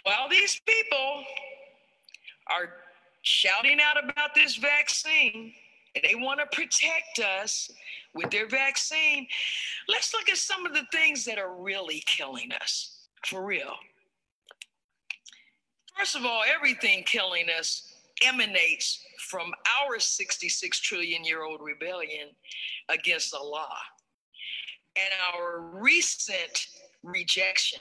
While these people are shouting out about this vaccine and they want to protect us with their vaccine, let's look at some of the things that are really killing us, for real. First of all, everything killing us emanates from our 66 trillion-year-old rebellion against Allah and our recent rejection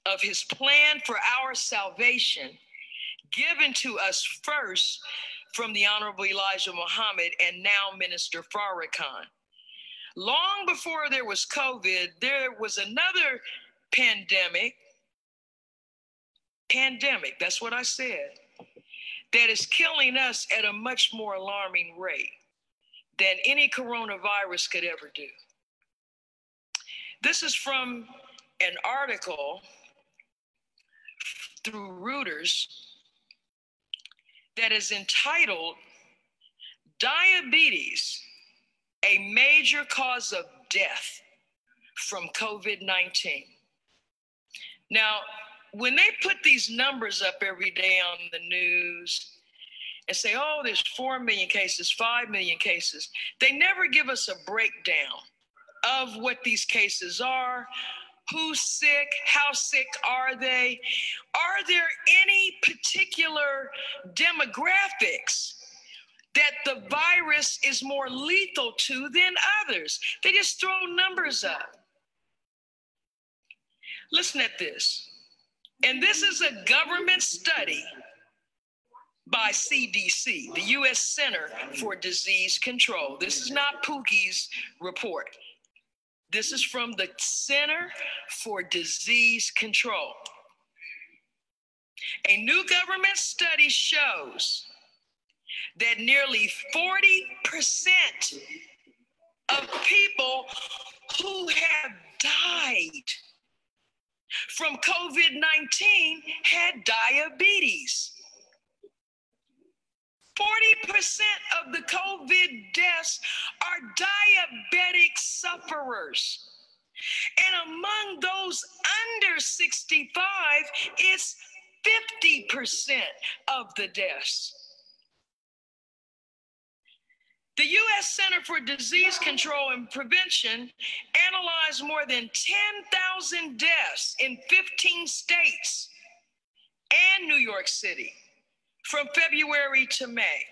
of his plan for our salvation given to us first from the Honorable Elijah Muhammad and now Minister Farrakhan. Long before there was COVID, there was another pandemic, that's what I said, that is killing us at a much more alarming rate than any coronavirus could ever do. This is from an article through Reuters that is entitled, "Diabetes, a Major Cause of Death from COVID-19." Now, when they put these numbers up every day on the news and say, oh, there's 4 million cases, 5 million cases, they never give us a breakdown of what these cases are, who's sick, how sick are they? Are there any particular demographics that the virus is more lethal to than others? They just throw numbers up. Listen at this. And this is a government study by CDC, the U.S. Center for Disease Control. This is not Pookie's report. This is from the Center for Disease Control. A new government study shows that nearly 40% of people who have died from COVID-19 had diabetes. 40% of the COVID deaths are diabetic sufferers. And among those under 65, it's 50% of the deaths. The U.S. Center for Disease Control and Prevention analyzed more than 10,000 deaths in 15 states and New York City from February to May.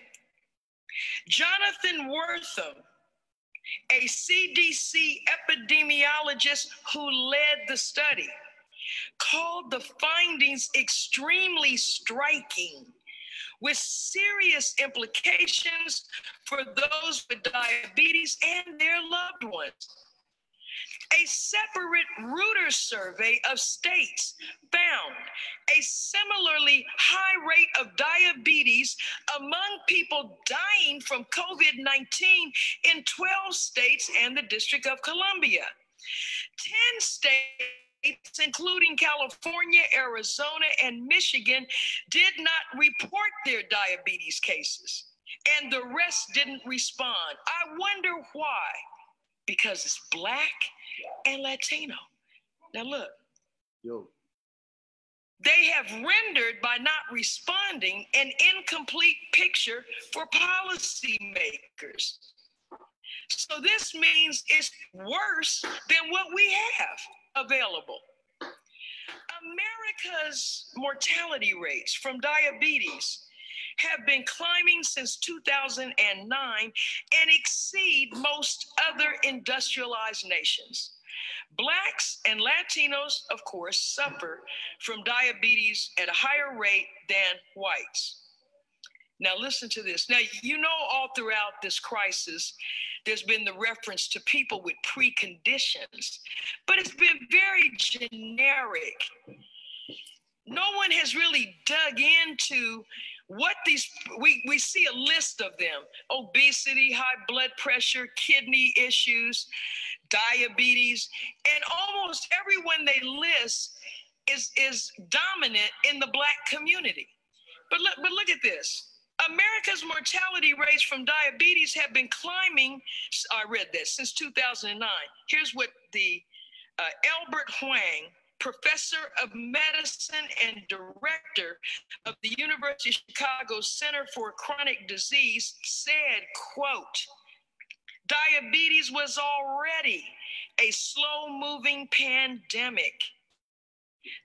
Jonathan Wortham, a CDC epidemiologist who led the study, called the findings extremely striking, with serious implications for those with diabetes and their loved ones. A separate Reuters survey of states found a similarly high rate of diabetes among people dying from COVID-19 in 12 states and the District of Columbia. 10 states, including California, Arizona, and Michigan, did not report their diabetes cases, and the rest didn't respond. I wonder why. Because it's Black and Latino. Now look. Yo. They have rendered, by not responding, an incomplete picture for policymakers. So this means it's worse than what we have available. America's mortality rates from diabetes have been climbing since 2009 and exceed most other industrialized nations. Blacks and Latinos, of course, suffer from diabetes at a higher rate than whites. Now listen to this. Now, you know, all throughout this crisis, there's been the reference to people with preconditions, but it's been very generic. No one has really dug into what these, we see a list of them: obesity, high blood pressure, kidney issues, diabetes, and almost everyone they list is dominant in the Black community. But look at this. America's mortality rates from diabetes have been climbing, I read this, since 2009. Here's what the Albert Huang professor of medicine and director of the University of Chicago Center for Chronic Disease, said, quote, "Diabetes was already a slow-moving pandemic.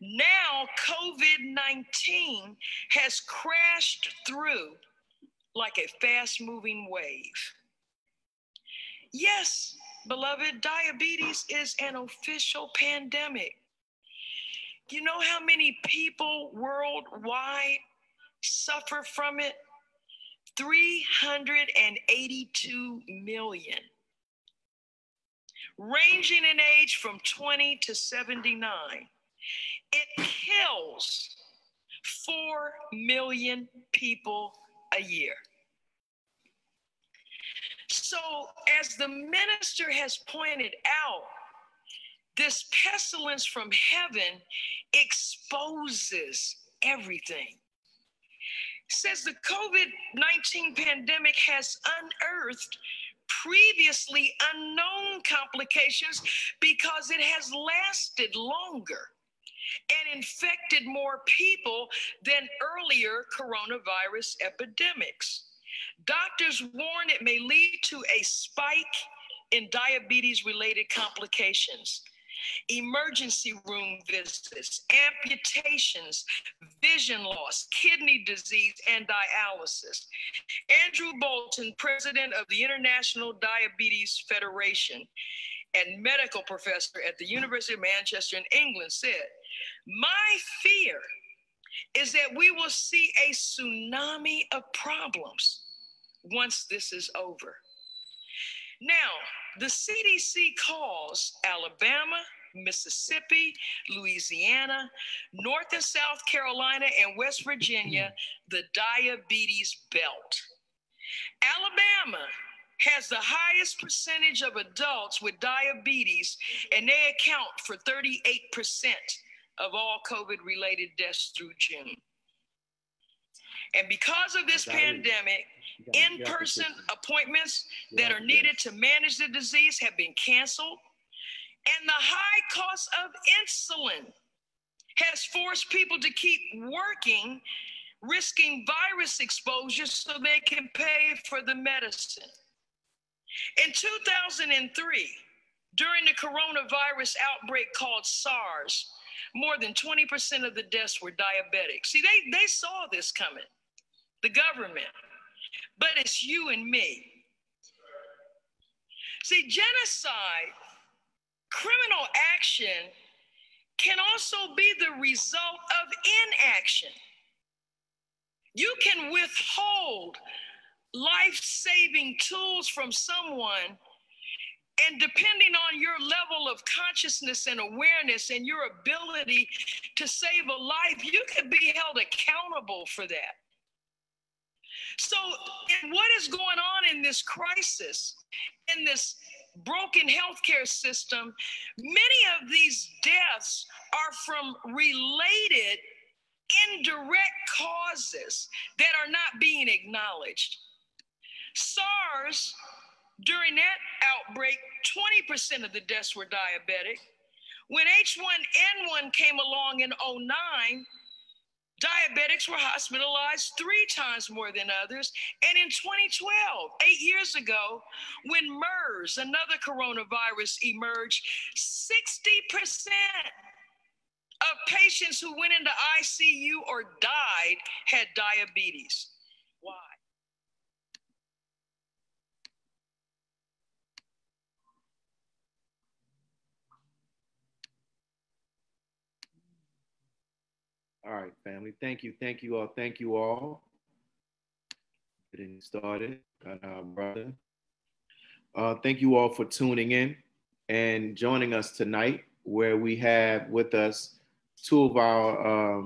Now COVID-19 has crashed through like a fast-moving wave." Yes, beloved, diabetes is an official pandemic. You know how many people worldwide suffer from it? 382 million, ranging in age from 20 to 79. It kills 4 million people a year. So, as the minister has pointed out, this pestilence from heaven exposes everything. It says the COVID-19 pandemic has unearthed previously unknown complications because it has lasted longer and infected more people than earlier coronavirus epidemics. Doctors warn it may lead to a spike in diabetes-related complications, emergency room visits, amputations, vision loss, kidney disease, and dialysis. Andrew Bolton, president of the International Diabetes Federation and medical professor at the University of Manchester in England, said, "My fear is that we will see a tsunami of problems once this is over." Now, the CDC calls Alabama, Mississippi, Louisiana, North and South Carolina, and West Virginia the diabetes belt. Alabama has the highest percentage of adults with diabetes, and they account for 38% of all COVID-related deaths through June. And because of this pandemic, in-person appointments that are needed to manage the disease have been canceled. And the high cost of insulin has forced people to keep working, risking virus exposure so they can pay for the medicine. In 2003, during the coronavirus outbreak called SARS, more than 20% of the deaths were diabetic. See, they saw this coming, the government, but it's you and me. See, genocide, criminal action can also be the result of inaction. You can withhold life-saving tools from someone, and depending on your level of consciousness and awareness and your ability to save a life, you could be held accountable for that. So, what is going on in this crisis, in this broken healthcare system? Many of these deaths are from related indirect causes that are not being acknowledged. SARS, during that outbreak, 20% of the deaths were diabetic. When H1N1 came along in 2009, diabetics were hospitalized 3 times more than others. And in 2012, 8 years ago, when MERS, another coronavirus, emerged, 60% of patients who went into ICU or died had diabetes. Why? All right, family. Thank you. Thank you all. Thank you all. Getting started. Got our brother. Thank you all for tuning in and joining us tonight, where we have with us 2 of our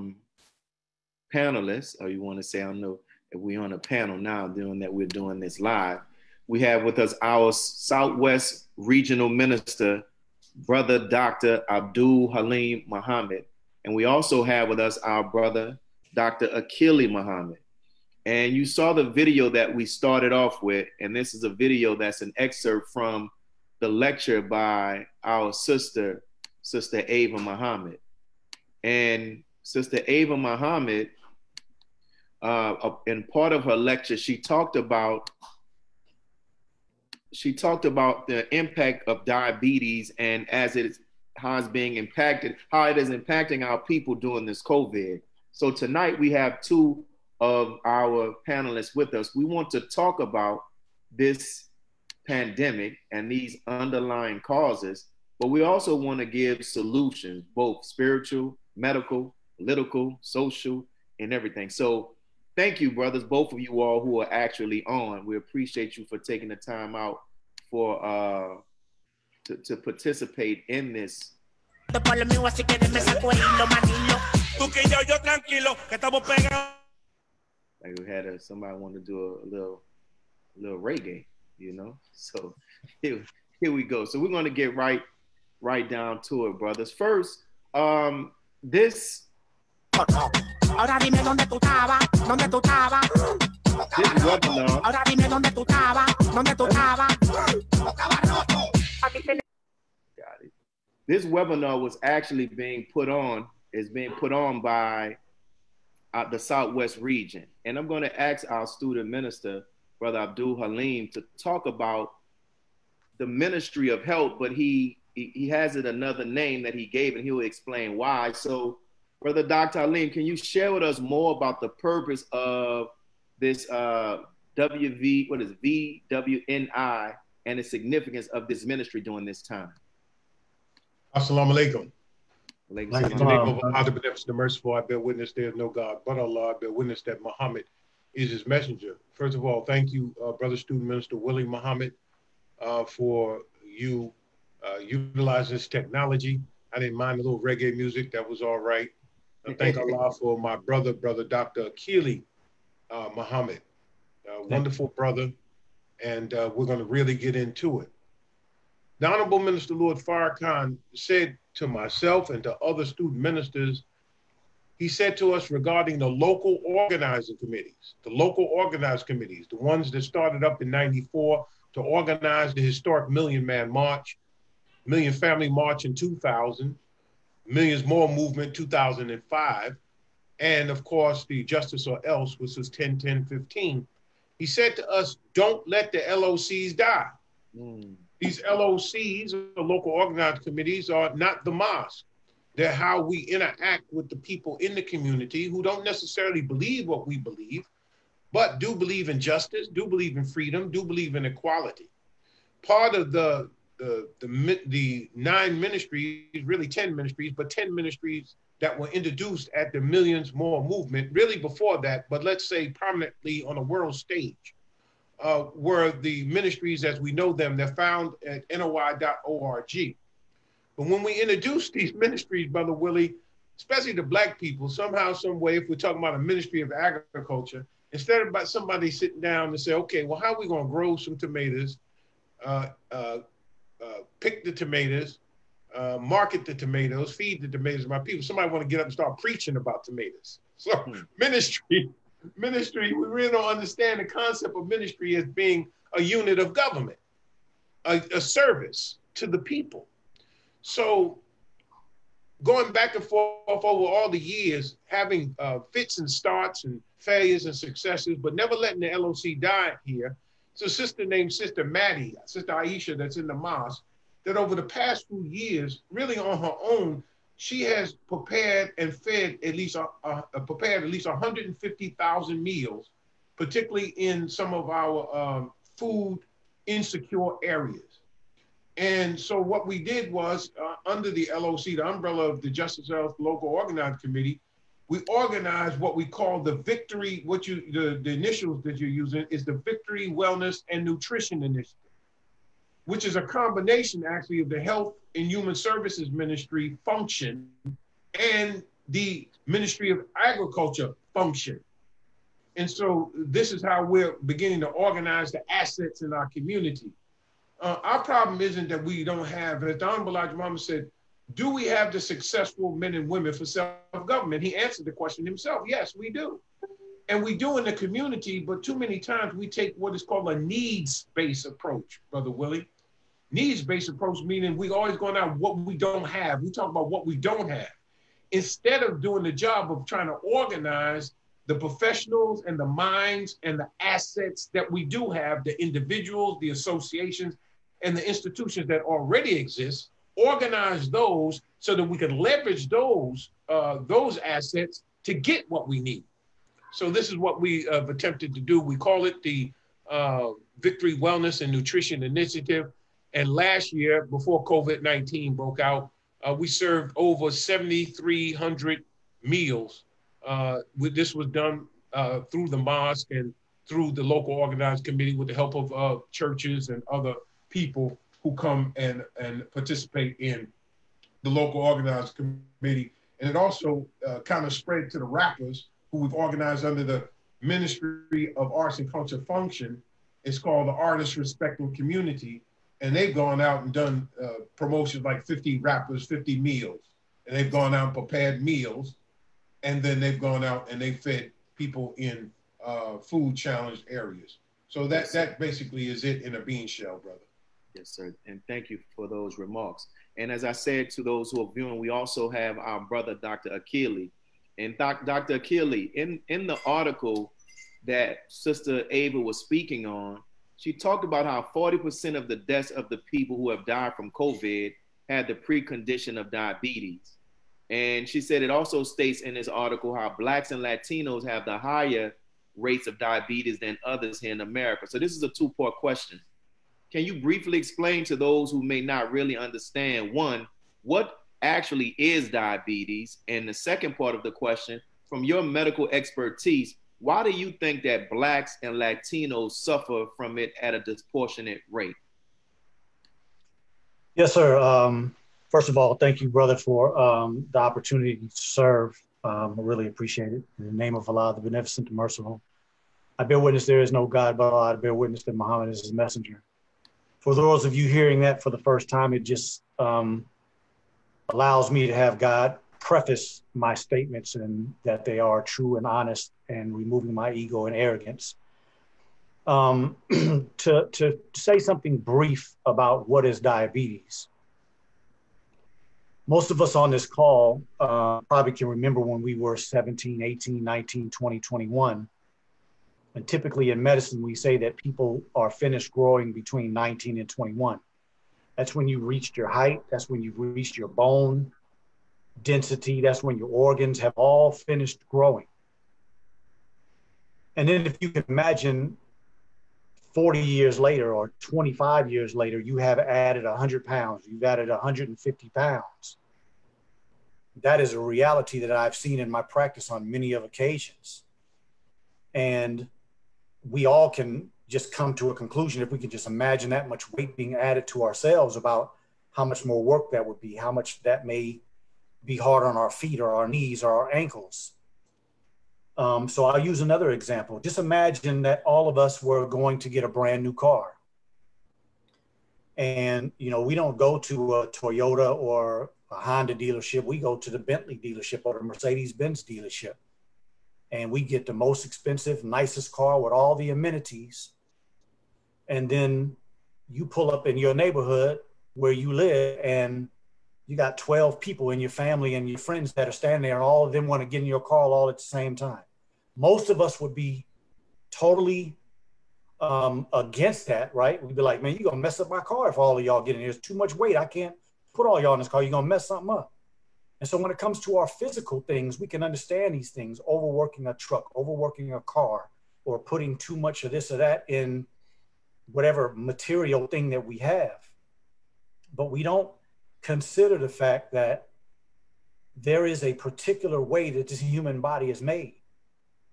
panelists, or you want to say, I don't know if we're on a panel now doing that, we're doing this live. We have with us our Southwest Regional Minister, Brother Dr. Abdul Haleem Muhammad. And we also have with us our brother, Dr. Akili Muhammad. And you saw the video that we started off with, and this is a video that's an excerpt from the lecture by our sister Ava Muhammad. And Sister Ava Muhammad, in part of her lecture, she talked about the impact of diabetes and how it is impacting our people during this COVID. So tonight we have two of our panelists with us. We want to talk about this pandemic and these underlying causes, but we also want to give solutions, both spiritual, medical, political, social, and everything. So thank you, brothers, both of you all who are actually on. We appreciate you for taking the time out for to participate in this. Like we had somebody want to do a little reggae, you know. So here we go. So we're going to get right down to it, brothers. First, this webinar was actually being put on by the Southwest region. And I'm going to ask our student minister, Brother Abdul Haleem, to talk about the Ministry of Health, but he has it another name that he gave, and he'll explain why. So, Brother Dr. Haleem, can you share with us more about the purpose of this VWNI and the significance of this ministry during this time? Assalamu alaikum. In the name of Allah, the beneficent, the merciful, I bear witness there is no God but Allah. I bear witness that Muhammad is his messenger. First of all, thank you, Brother Student Minister Willie Muhammad, for you utilizing this technology. I didn't mind the little reggae music. That was all right. Thank Allah for my brother Dr. Akili Muhammad, wonderful brother, and we're going to really get into it. The Honorable Minister Lord Farrakhan said to myself and to other student ministers, he said to us regarding the local organizing committees, the ones that started up in '94 to organize the historic Million Family March in 2000, Millions More Movement 2005, and of course the Justice or Else, which was 10-10-15. He said to us, don't let the LOCs die. These LOCs, the local organized committees, are not the mosque. They're how we interact with the people in the community who don't necessarily believe what we believe, but do believe in justice, do believe in freedom, do believe in equality. Part of the 9 ministries, really 10 ministries, but 10 ministries that were introduced at the Millions More movement, really before that, but let's say prominently on a world stage, were the ministries as we know them. They're found at NOI.org. But when we introduced these ministries, Brother Willie, especially the Black people, somehow, some way, if we're talking about a Ministry of Agriculture, instead of about somebody sitting down and say, okay, well, how are we going to grow some tomatoes, pick the tomatoes, market the tomatoes, feed the tomatoes to my people? Somebody want to get up and start preaching about tomatoes. So ministry, we really don't understand the concept of ministry as being a unit of government, a service to the people. So going back and forth over all the years, having fits and starts and failures and successes, but never letting the LOC die here. So a sister named Sister Maddie, Sister Aisha, that's in the mosque, that over the past few years, really on her own, she has prepared and fed at least 150,000 meals, particularly in some of our food insecure areas. And so what we did was, under the LOC, the umbrella of the Justice Health Local Organized Committee, we organized what we call the Victory, the initials that you're using is the Victory Wellness and Nutrition Initiative, which is a combination actually of the Health and Human Services Ministry function and the Ministry of Agriculture function. And so this is how we're beginning to organize the assets in our community. Our problem isn't that we don't have, as the Honorable Elijah Muhammad said, do we have the successful men and women for self-government? He answered the question himself. Yes, we do. And we do in the community, but too many times we take what is called a needs-based approach, Brother Willie. Needs-based approach, meaning we always going out what we don't have. We talk about what we don't have. instead of doing the job of trying to organize the professionals and the minds and the assets that we do have, the individuals, the associations, and the institutions that already exist, organize those so that we can leverage those assets to get what we need. So this is what we have attempted to do. We call it the Victory Wellness and Nutrition Initiative. And last year, before COVID-19 broke out, we served over 7,300 meals. This was done through the mosque and through the local organized committee with the help of churches and other people who come and participate in the local organized committee. And it also kind of spread to the rappers who we've organized under the Ministry of Arts and Culture function. It's called the Artists Respecting Community. And they've gone out and done promotions like 50 rappers, 50 meals. And they've gone out and prepared meals. And then they've gone out and they fed people in food challenged areas. So that basically is it in a bean shell, brother. Yes, sir. And thank you for those remarks. And as I said to those who are viewing, we also have our brother, Dr. Akili. And Dr. Akili, in the article that Sister Ava was speaking on, she talked about how 40% of the deaths of the people who have died from COVID had the precondition of diabetes. And she said it also states in this article how Blacks and Latinos have the higher rates of diabetes than others here in America. So this is a two-part question. Can you briefly explain to those who may not really understand, one, what actually is diabetes? And the second part of the question, from your medical expertise, why do you think that Blacks and Latinos suffer from it at a disproportionate rate? Yes, sir. First of all, thank you, brother, for the opportunity to serve. I really appreciate it. In the name of Allah, the Beneficent, the Merciful, I bear witness there is no God but Allah. I bear witness that Muhammad is his messenger. For those of you hearing that for the first time, it just allows me to have God preface my statements and that they are true and honest and removing my ego and arrogance. To say something brief about what is diabetes. Most of us on this call probably can remember when we were 17, 18, 19, 20, 21. And typically in medicine, we say that people are finished growing between 19 and 21. That's when you reached your height. That's when you've reached your bone density. That's when your organs have all finished growing. And then if you can imagine 40 years later or 25 years later, you have added 100 pounds. You've added 150 pounds. That is a reality that I've seen in my practice on many of occasions. And we all can just come to a conclusion if we can just imagine that much weight being added to ourselves about how much more work that would be, how much that may be hard on our feet or our knees or our ankles. So I'll use another example. Just imagine that all of us were going to get a brand new car. And, you know, we don't go to a Toyota or a Honda dealership. We go to the Bentley dealership or the Mercedes-Benz dealership. And we get the most expensive, nicest car with all the amenities. And then you pull up in your neighborhood where you live and you got 12 people in your family and your friends that are standing there, and all of them want to get in your car all at the same time. Most of us would be totally against that, right? We'd be like, man, you're going to mess up my car if all of y'all get in here. There's too much weight. I can't put all y'all in this car. You're going to mess something up. And so when it comes to our physical things, we can understand these things, overworking a truck, overworking a car, or putting too much of this or that in whatever material thing that we have. But we don't consider the fact that there is a particular way that this human body is made.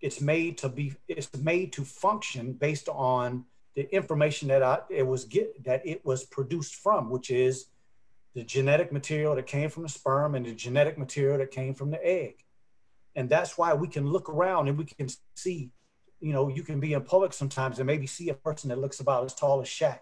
It's made to function based on the information that it was produced from, which is the genetic material that came from the sperm and the genetic material that came from the egg. And that's why we can look around and we can see, you know, you can be in public sometimes and maybe see a person that looks about as tall as Shaq.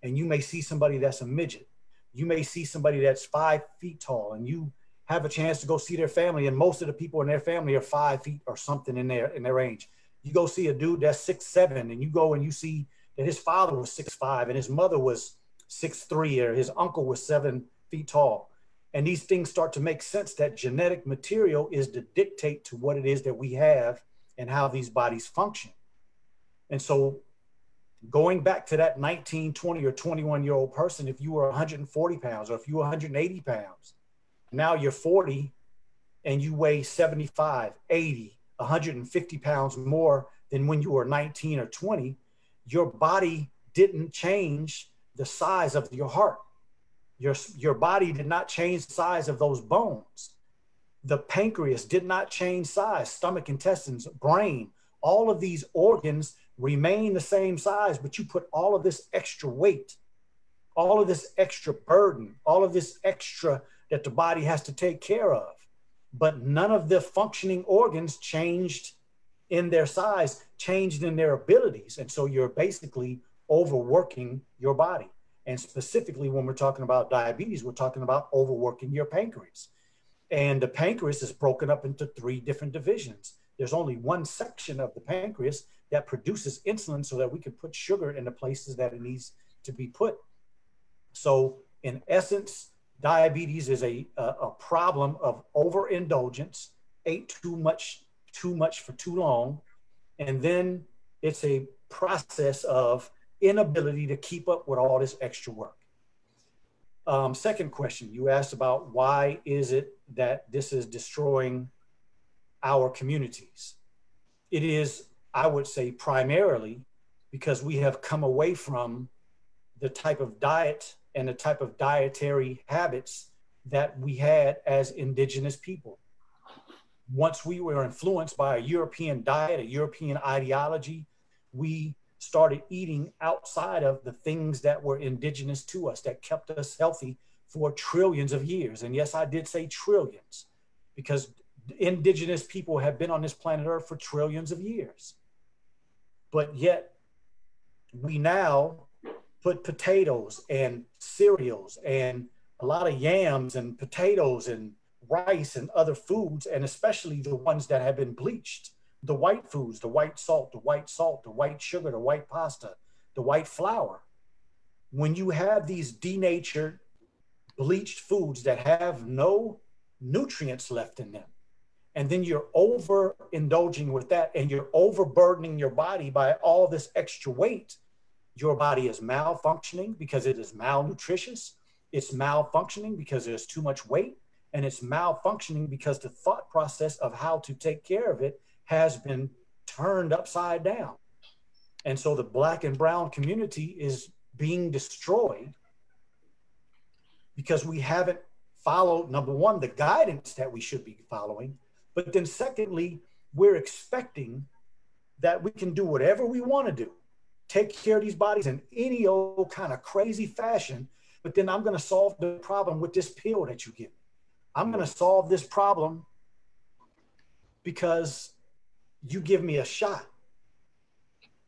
And you may see somebody that's a midget. You may see somebody that's 5 feet tall, and you have a chance to go see their family, and most of the people in their family are 5 feet or something in their range. You go see a dude that's 6'7", and you go and you see that his father was 6'5", and his mother was 6'3", or his uncle was 7 feet tall. And these things start to make sense, that genetic material is to dictate to what it is that we have and how these bodies function. And so going back to that 19, 20, or 21-year-old person, if you were 140 pounds or if you were 180 pounds, now you're 40 and you weigh 75, 80, 150 pounds more than when you were 19 or 20, your body didn't change the size of your heart. Your body did not change the size of those bones. The pancreas did not change size, stomach, intestines, brain, all of these organs remain the same size, but you put all of this extra weight, all of this extra burden, all of this extra that the body has to take care of. But none of the functioning organs changed in their size, changed in their abilities. And so you're basically overworking your body. And specifically, when we're talking about diabetes, we're talking about overworking your pancreas. And the pancreas is broken up into 3 different divisions. There's only one section of the pancreas that produces insulin so that we can put sugar in the places that it needs to be put. So in essence, diabetes is a problem of overindulgence, ate too much for too long. And then it's a process of inability to keep up with all this extra work. Second question, you asked about why is it that this is destroying our communities? It is, I would say, primarily because we have come away from the type of diet and the type of dietary habits that we had as indigenous people. Once we were influenced by a European diet, a European ideology, we started eating outside of the things that were indigenous to us, that kept us healthy for trillions of years. And yes, I did say trillions, because indigenous people have been on this planet Earth for trillions of years. But yet we now put potatoes and cereals and a lot of yams and potatoes and rice and other foods, and especially the ones that have been bleached, the white foods, the white salt, the white sugar, the white pasta, the white flour. When you have these denatured, bleached foods that have no nutrients left in them, and then you're overindulging with that and you're overburdening your body by all this extra weight, your body is malfunctioning because it is malnutritious. It's malfunctioning because there's too much weight, and it's malfunctioning because the thought process of how to take care of it has been turned upside down. And so the Black and brown community is being destroyed because we haven't followed, number one, the guidance that we should be following. But then secondly, we're expecting that we can do whatever we want to do, take care of these bodies in any old kind of crazy fashion, but then I'm going to solve the problem with this pill that you give me. I'm going to solve this problem because you give me a shot.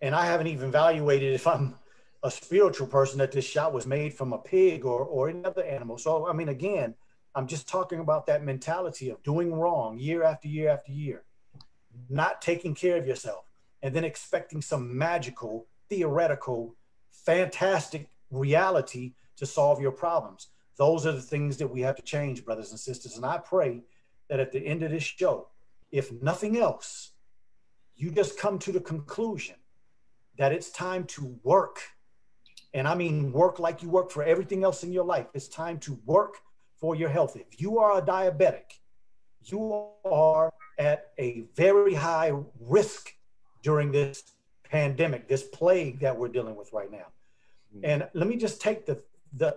And I haven't even evaluated if I'm a spiritual person that this shot was made from a pig or any other animal. So, I mean, again, I'm just talking about that mentality of doing wrong year after year after year, not taking care of yourself, and then expecting some magical, theoretical, fantastic reality to solve your problems. Those are the things that we have to change, brothers and sisters. And I pray that at the end of this show, if nothing else, you just come to the conclusion that it's time to work. And I mean work like you work for everything else in your life. It's time to work for your health. If you are a diabetic, you are at a very high risk during this pandemic, this plague that we're dealing with right now. And let me just take the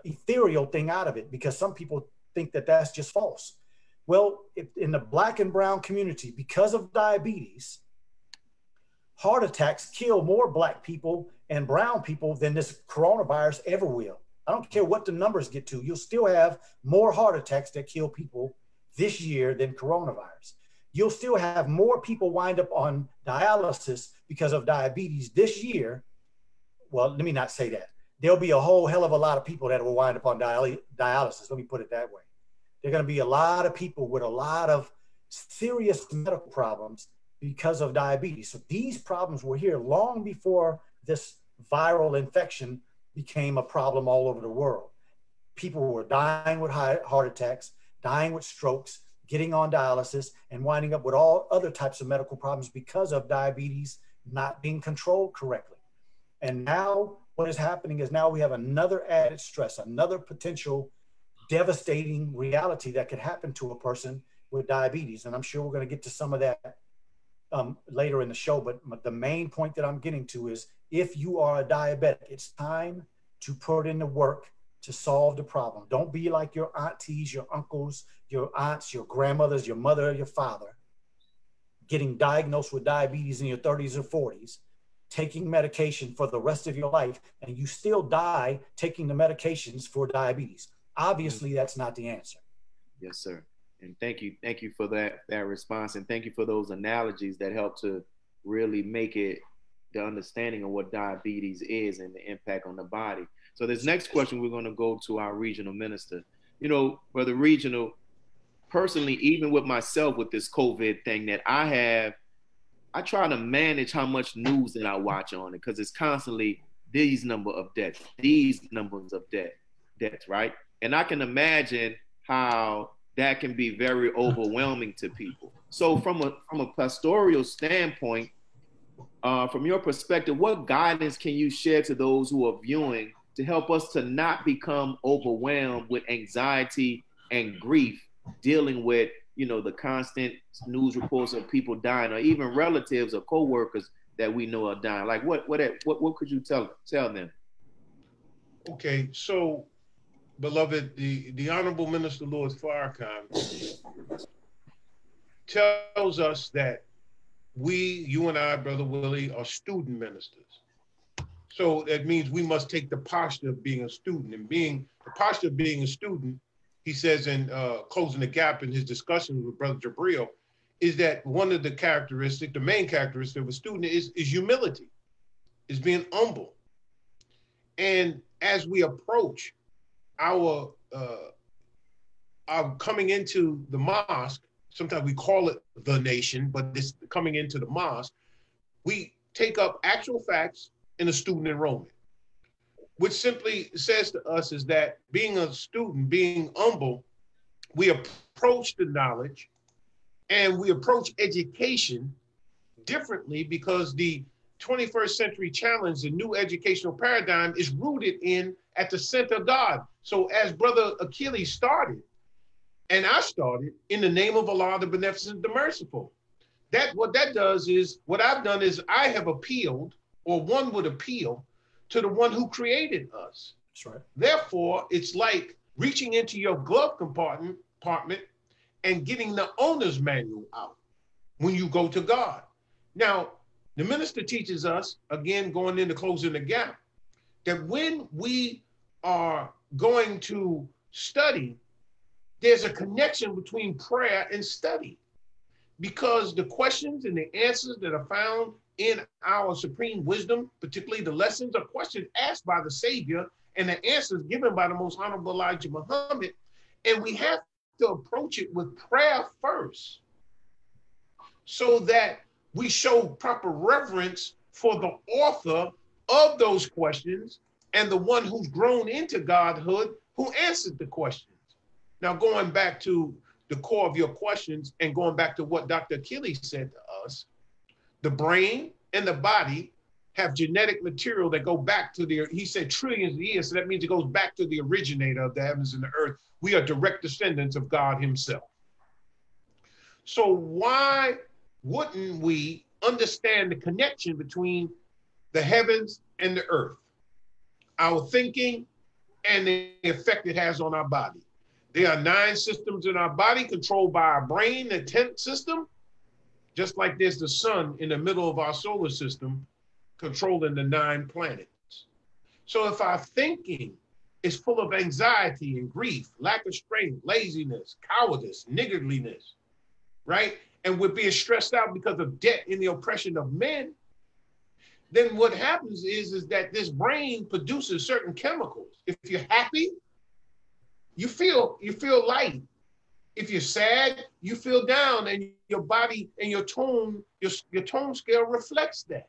ethereal thing out of it, because some people think that that's just false. Well, in the Black and brown community, because of diabetes, heart attacks kill more Black people and brown people than this coronavirus ever will. I don't care what the numbers get to, you'll still have more heart attacks that kill people this year than coronavirus. You'll still have more people wind up on dialysis because of diabetes this year. Well, let me not say that. There'll be a whole hell of a lot of people that will wind up on dialysis. Let me put it that way. There are going to be a lot of people with a lot of serious medical problems because of diabetes. So these problems were here long before this viral infection became a problem all over the world. people were dying with heart attacks, dying with strokes, getting on dialysis, and winding up with all other types of medical problems because of diabetes not being controlled correctly. And now what is happening is now we have another added stress, another potential devastating reality that could happen to a person with diabetes. And I'm sure we're going to get to some of that later in the show. But the main point that I'm getting to is if you are a diabetic, it's time to put in the work to solve the problem. Don't be like your aunties, your uncles, your aunts, your grandmothers, your mother, your father, getting diagnosed with diabetes in your 30s or 40s, taking medication for the rest of your life, and you still die taking the medications for diabetes. Obviously, that's not the answer. Yes, sir. And thank you for that response, and thank you for those analogies that help to really make it the understanding of what diabetes is and the impact on the body. So this next question, we're going to go to our regional minister. You know, Brother Regional, personally, even with myself with this COVID thing that I try to manage how much news that I watch on it, because it's constantly these number of deaths, these numbers of deaths, right? And I can imagine how that can be very overwhelming to people. So from a pastoral standpoint, from your perspective, what guidance can you share to those who are viewing to help us to not become overwhelmed with anxiety and grief, dealing with, you know, the constant news reports of people dying, or even relatives or coworkers that we know are dying? Like what could you tell them? Okay, so beloved, the Honorable Minister Louis Farrakhan tells us that you and I, Brother Willie, are student ministers. So that means we must take the posture of being a student. And the posture of being a student, he says in Closing the Gap in his discussion with Brother Jabril, is that one of the main characteristic of a student is humility, is being humble. And as we approach our coming into the mosque, sometimes we call it the nation, but this coming into the mosque, we take up actual facts in a student enrollment, which simply says to us is that being a student, being humble, we approach the knowledge and we approach education differently, because the 21st century challenge, the new educational paradigm, is rooted at the center of God. So as Brother Akili started, and I started, in the name of Allah, the Beneficent, the Merciful. What I've done is I have appealed, or one would appeal, to the one who created us. That's right. Therefore, it's like reaching into your glove compartment and getting the owner's manual out when you go to God. Now, the minister teaches us, again, going into Closing the Gap, that when we are going to study, there's a connection between prayer and study, because the questions and the answers that are found in our supreme wisdom, particularly the lessons, are questions asked by the Savior and the answers given by the Most Honorable Elijah Muhammad. And we have to approach it with prayer first, so that we show proper reverence for the author of those questions and the one who's grown into godhood, who answered the questions. Now, going back to the core of your questions and going back to what Dr. Akili said to us, the brain and the body have genetic material that go back to he said trillions of years, so that means it goes back to the originator of the heavens and the earth. We are direct descendants of God himself. So why wouldn't we understand the connection between the heavens and the earth, our thinking, and the effect it has on our body? There are 9 systems in our body controlled by our brain, the 10th system, just like there's the sun in the middle of our solar system controlling the 9 planets. So if our thinking is full of anxiety and grief, lack of strength, laziness, cowardice, niggardliness, right? And we're being stressed out because of debt and the oppression of men, then what happens is that this brain produces certain chemicals. If you're happy, you feel light. If you're sad, you feel down, and your body and your tone scale reflects that.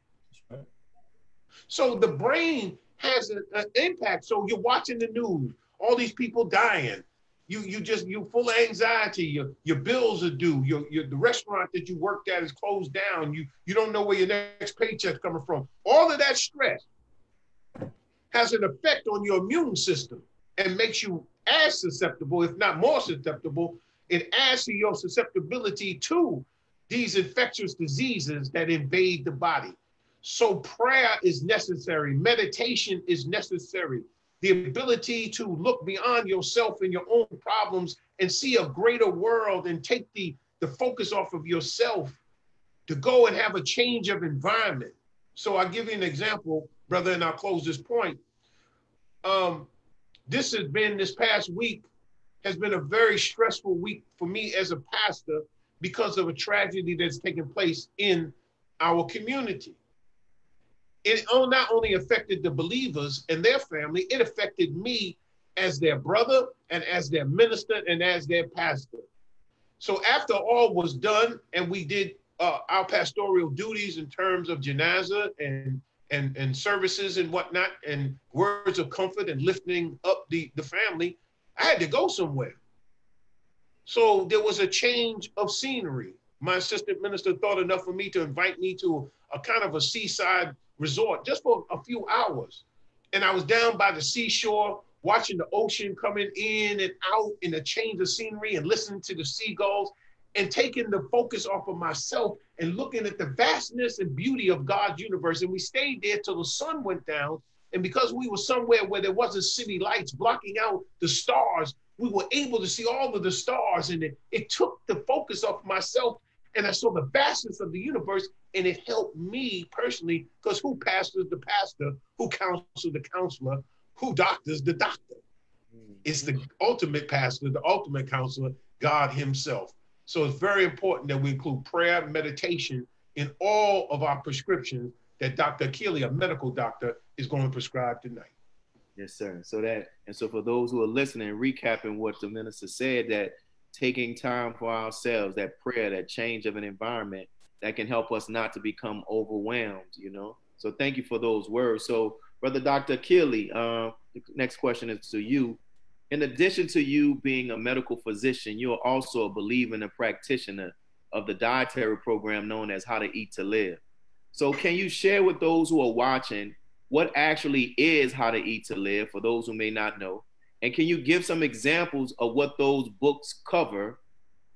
So the brain has an impact. So you're watching the news. All these people dying. You full of anxiety. Your bills are due. The restaurant that you worked at is closed down. You don't know where your next paycheck's coming from. All of that stress has an effect on your immune system and makes you as susceptible, if not more susceptible. It adds to your susceptibility to these infectious diseases that invade the body. So prayer is necessary. Meditation is necessary. The ability to look beyond yourself and your own problems and see a greater world and take the focus off of yourself to go and have a change of environment. So I'll give you an example, brother, and I'll close this point. This past week has been a very stressful week for me as a pastor because of a tragedy that's taken place in our community. It not only affected the believers and their family, it affected me as their brother and as their minister and as their pastor. So after all was done and we did our pastoral duties in terms of janazah and services and whatnot and words of comfort and lifting up the family, I had to go somewhere. So there was a change of scenery. My assistant minister thought enough of me to invite me to a kind of a seaside resort just for a few hours. And I was down by the seashore, watching the ocean coming in and out in a change of scenery and listening to the seagulls and taking the focus off of myself and looking at the vastness and beauty of God's universe. And we stayed there till the sun went down. And because we were somewhere where there wasn't city lights blocking out the stars, we were able to see all of the stars. And it took the focus off myself. And I saw the vastness of the universe, and it helped me personally, because who pastors the pastor, who counsels the counselor, who doctors the doctor? It's the ultimate pastor, the ultimate counselor, God himself. So it's very important that we include prayer and meditation in all of our prescriptions that Dr. Akili, a medical doctor, is going to prescribe tonight. Yes, sir. So for those who are listening, recapping what the minister said, that taking time for ourselves, that prayer, that change of an environment, that can help us not to become overwhelmed, So thank you for those words. So, Brother Dr. Akili, the next question is to you. In addition to you being a medical physician, you're also a believer and a practitioner of the dietary program known as How to Eat to Live. So can you share with those who are watching what actually is How to Eat to Live, for those who may not know? And can you give some examples of what those books cover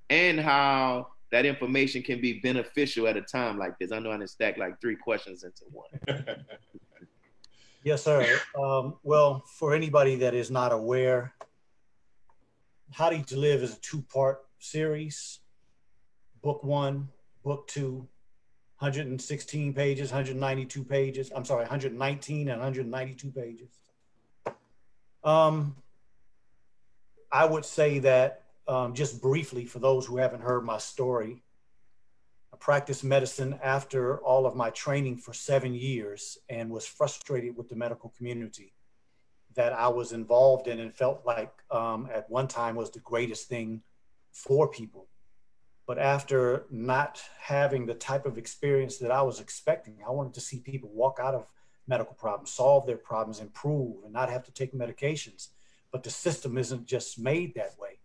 and how that information can be beneficial at a time like this? I know I didn't stack like 3 questions into one. Yes, sir. Well, for anybody that is not aware, How to Eat to Live is a 2-part series. Book 1, book 2, 116 pages, 192 pages. I'm sorry, 119 and 192 pages. I would say that just briefly, for those who haven't heard my story, I practiced medicine after all of my training for 7 years and was frustrated with the medical community that I was involved in and felt like at one time was the greatest thing for people. But after not having the type of experience that I was expecting, I wanted to see people walk out of medical problems, solve their problems, improve, and not have to take medications. But the system isn't just made that way.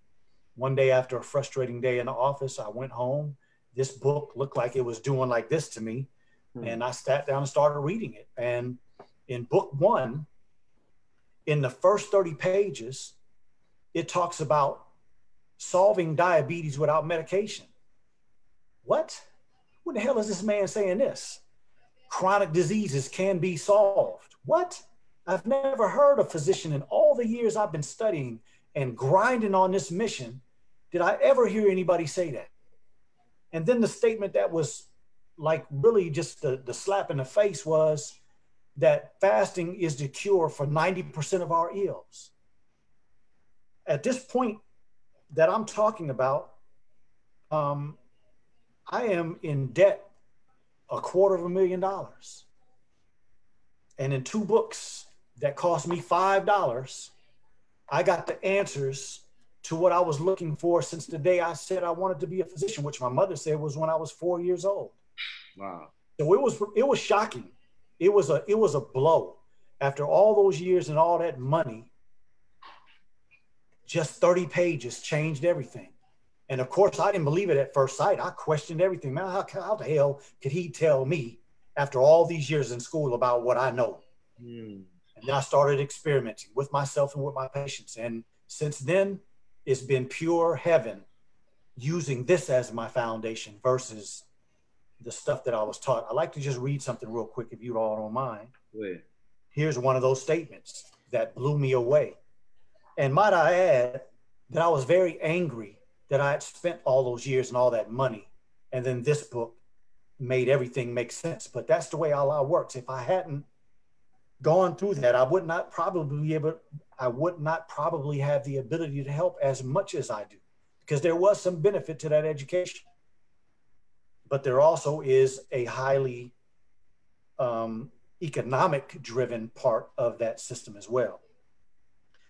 One day after a frustrating day in the office, I went home. This book looked like it was doing like this to me. And I sat down and started reading it. And in book 1, in the first 30 pages, it talks about solving diabetes without medication. What? What the hell is this man saying this? Chronic diseases can be solved. What? I've never heard a physician in all the years I've been studying and grinding on this mission, did I ever hear anybody say that? And then the statement that was like really just the slap in the face was that fasting is the cure for 90% of our ills. At this point that I'm talking about, I am in debt $250,000. And in 2 books that cost me $5, I got the answers to what I was looking for since the day I said I wanted to be a physician, which my mother said was when I was 4 years old. Wow. So it was shocking. It was a blow. After all those years and all that money, Just 30 pages changed everything. And of course, I didn't believe it at first sight. I questioned everything. Man, how the hell could he tell me after all these years in school about what I know? And then I started experimenting with myself and with my patients. And since then, it's been pure heaven using this as my foundation versus the stuff that I was taught. I'd like to just read something real quick if you all don't mind. Wait. Here's one of those statements that blew me away. And might I add that I was very angry that I had spent all those years and all that money. And then this book made everything make sense. But that's the way Allah works. If I hadn't gone through that, I would not probably have the ability to help as much as I do, because there was some benefit to that education. But there also is a highly economic driven part of that system as well.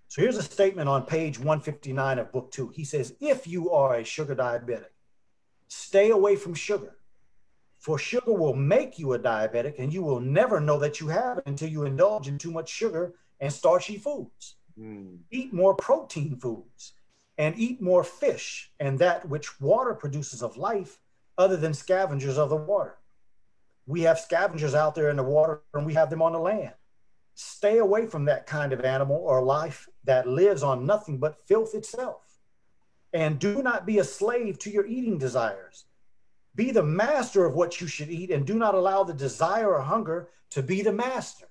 So here's a statement on page 159 of book 2. He says, if you are a sugar diabetic, stay away from sugar, for sugar will make you a diabetic and you will never know that you have it until you indulge in too much sugar and starchy foods. Eat more protein foods and eat more fish and that which water produces of life other than scavengers of the water. We have scavengers out there in the water and we have them on the land. Stay away from that kind of animal or life that lives on nothing but filth itself. And do not be a slave to your eating desires. Be the master of what you should eat and do not allow the desire or hunger to be the master.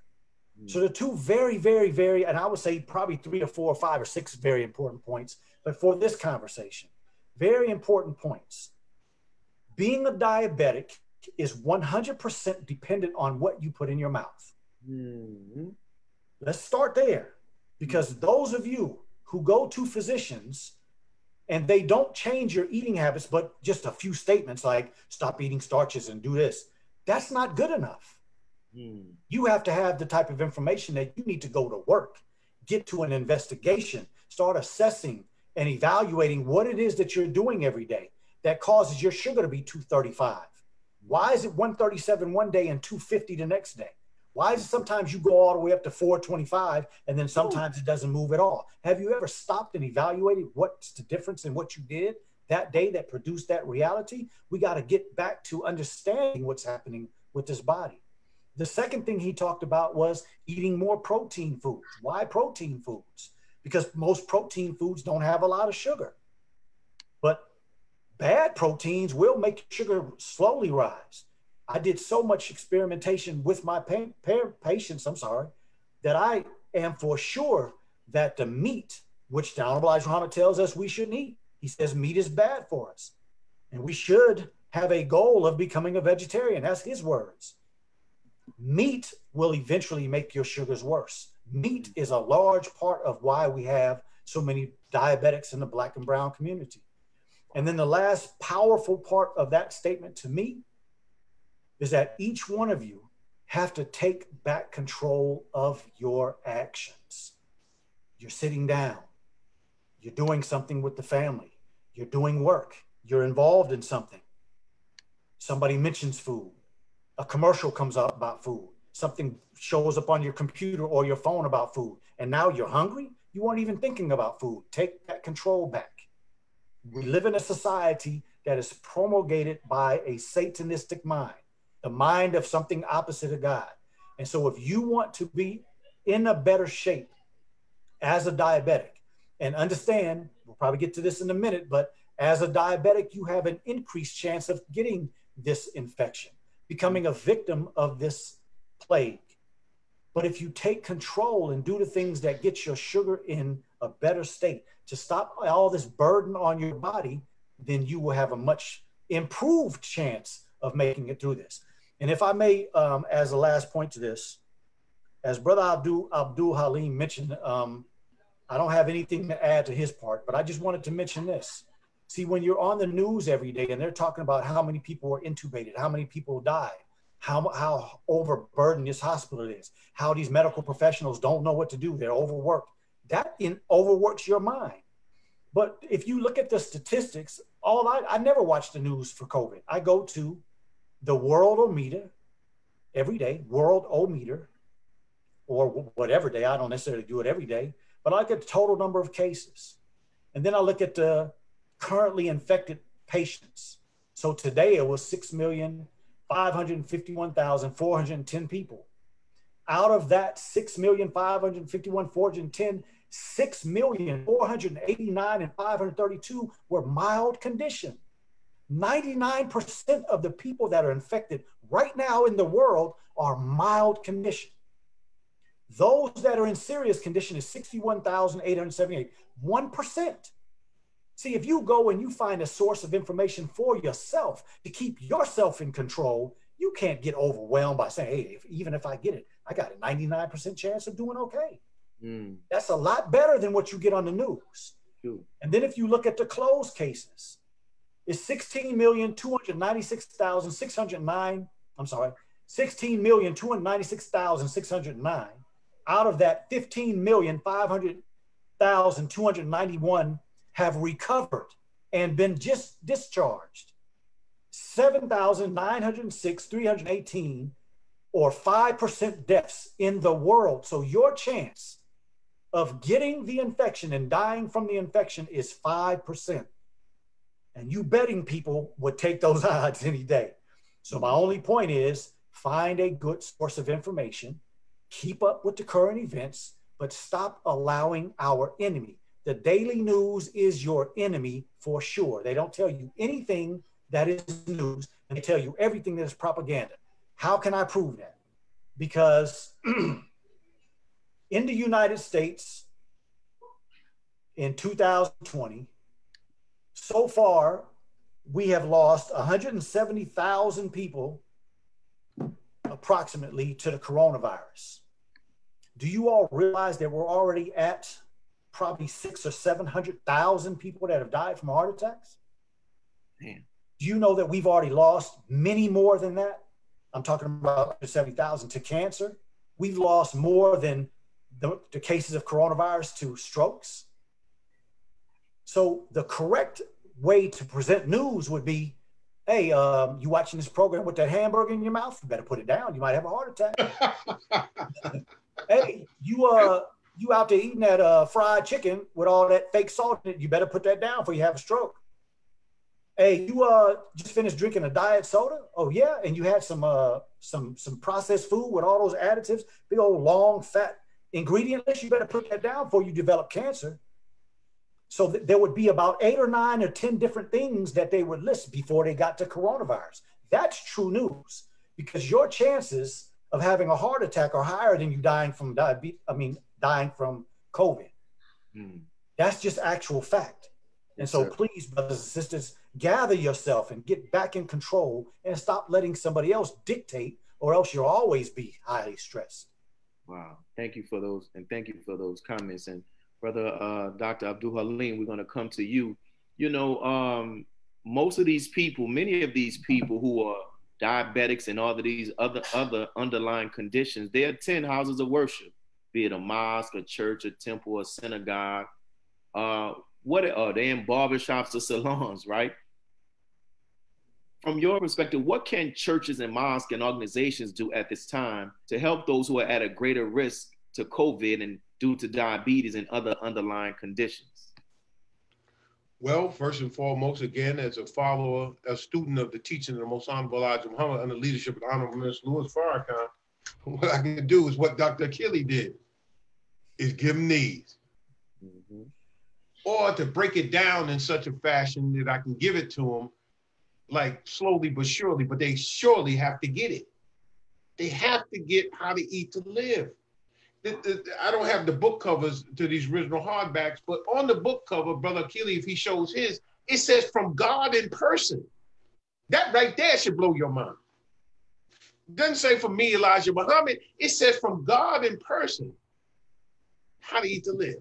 So the two very, very, very, and I would say probably 3 or 4 or 5 or 6 very important points, but for this conversation, very important points. Being a diabetic is 100% dependent on what you put in your mouth. Let's start there, because those of you who go to physicians and they don't change your eating habits, but just a few statements like stop eating starches and do this, that's not good enough. You have to have the type of information that you need to go to work, get to an investigation, start assessing and evaluating what it is that you're doing every day that causes your sugar to be 235. Why is it 137 one day and 250 the next day? Why is it sometimes you go all the way up to 425 and then sometimes it doesn't move at all? Have you ever stopped and evaluated what's the difference in what you did that day that produced that reality? We got to get back to understanding what's happening with this body. The second thing he talked about was eating more protein foods. Why protein foods? Because most protein foods don't have a lot of sugar. But bad proteins will make sugar slowly rise. I did so much experimentation with my patients, that I am for sure that the meat, which the Honorable Elijah Muhammad tells us we shouldn't eat, he says meat is bad for us. And we should have a goal of becoming a vegetarian. That's his words. Meat will eventually make your sugars worse. Meat is a large part of why we have so many diabetics in the Black and brown community. And then the last powerful part of that statement to me is that each one of you have to take back control of your actions. You're sitting down, you're doing something with the family, you're doing work, you're involved in something. Somebody mentions food, a commercial comes up about food, something shows up on your computer or your phone about food, and now you're hungry? You weren't even thinking about food. Take that control back. We live in a society that is promulgated by a Satanistic mind, the mind of something opposite of God. And so if you want to be in a better shape as a diabetic, and understand, we'll probably get to this in a minute, but as a diabetic, you have an increased chance of getting this infection, becoming a victim of this plague. But if you take control and do the things that get your sugar in a better state to stop all this burden on your body, then you will have a much improved chance of making it through this. And if I may, as a last point to this, as Brother Abdul Haleem mentioned, I don't have anything to add to his part, but I just wanted to mention this. See, when you're on the news every day and they're talking about how many people were intubated, how many people died, how overburdened this hospital is, how these medical professionals don't know what to do, they're overworked, that overworks your mind. But if you look at the statistics, I never watch the news for COVID. I go to the Worldometer every day, Worldometer, or whatever day. I don't necessarily do it every day, but I look at the total number of cases. And then I look at the currently infected patients. So today it was 6,551,410 people. Out of that 6,551,410, 6,489,532 were mild condition. 99% of the people that are infected right now in the world are mild condition. Those that are in serious condition is 61,878, 1%. See, if you go and you find a source of information for yourself to keep yourself in control, you can't get overwhelmed by saying, hey, even if I get it, I got a 99% chance of doing okay. That's a lot better than what you get on the news. Sure. And then if you look at the closed cases, it's 16,296,609. I'm sorry, 16,296,609. Out of that, 15,500,291 have recovered and been just discharged. 7,906,318, or 5% deaths in the world. So your chance of getting the infection and dying from the infection is 5%. And you betting people would take those odds any day. So my only point is, find a good source of information, keep up with the current events, but stop allowing our enemy. The daily news is your enemy for sure. They don't tell you anything that is news, and they tell you everything that is propaganda. How can I prove that? Because in the United States in 2020, so far, we have lost 170,000 people approximately to the coronavirus. Do you all realize that we're already at probably 600,000 or 700,000 people that have died from heart attacks? Man. Do you know that we've already lost many more than that? I'm talking about 70,000 to cancer. We've lost more than the cases of coronavirus to strokes. So the correct way to present news would be, hey, you watching this program with that hamburger in your mouth? You better put it down. You might have a heart attack. Hey, you out there eating that fried chicken with all that fake salt in it? You better put that down before you have a stroke. Hey, you just finished drinking a diet soda? Oh yeah, and you had some processed food with all those additives, big old long fat ingredient list. You better put that down before you develop cancer. So there would be about 8 or 9 or 10 different things that they would list before they got to coronavirus. That's true news, because your chances of having a heart attack are higher than you dying from dying from COVID. That's just actual fact. And so please, brothers and sisters, gather yourself and get back in control and stop letting somebody else dictate, or else you'll always be highly stressed. Wow. Thank you for those, and thank you for those comments. And Brother Dr. Abdul Haleem, we're going to come to you. You know, most of these people, many of these people who are diabetics and all of these other underlying conditions, they attend houses of worship, be it a mosque, a church, a temple, a synagogue. What are they in barbershops or salons, right? From your perspective, what can churches and mosques and organizations do at this time to help those who are at a greater risk to COVID and due to diabetes and other underlying conditions? Well, first and foremost, again, as a follower, a student of the teaching of the Most Honorable Elijah Muhammad under leadership of the Honorable Minister Louis Farrakhan, what I can do is what Dr. Akili did, is give them these. Or to break it down in such a fashion that I can give it to them, like slowly but surely, but they surely have to get it. They have to get How to Eat to Live. I don't have the book covers to these original hardbacks, but on the book cover, Brother Akili, if he shows his, it says from God in person. That right there should blow your mind. It doesn't say from me, Elijah Muhammad. It says from God in person, How to Eat to Live.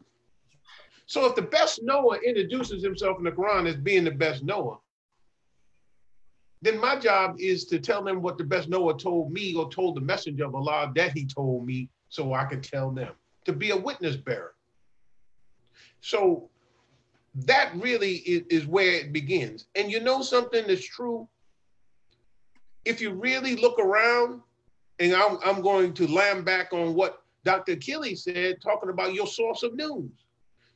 So if the best Noah introduces himself in the Quran as being the best Noah, then my job is to tell them what the best Noah told me or told the messenger of Allah that he told me, so I could tell them, to be a witness bearer. So that really is where it begins. And you know something that's true? If you really look around, and I'm going to lamb back on what Dr. Akili said, talking about your source of news.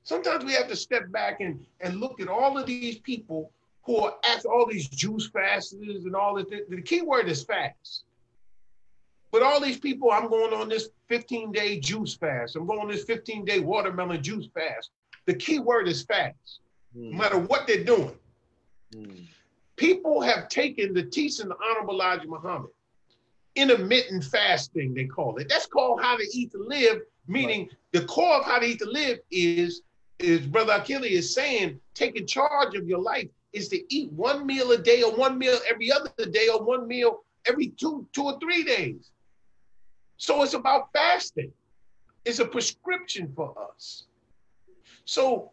Sometimes we have to step back and look at all of these people who are at all these juice fasts and all this. The key word is fast. But all these people, I'm going on this 15-day juice fast. I'm going on this 15-day watermelon juice fast. The key word is fast, no matter what they're doing. People have taken the teaching of Honorable Elijah Muhammad, intermittent fasting, they call it. That's called how to eat to live, meaning the core of how to eat to live is Brother Akili is saying, taking charge of your life is to eat one meal a day or one meal every other day or one meal every two or 3 days. So it's about fasting. It's a prescription for us. So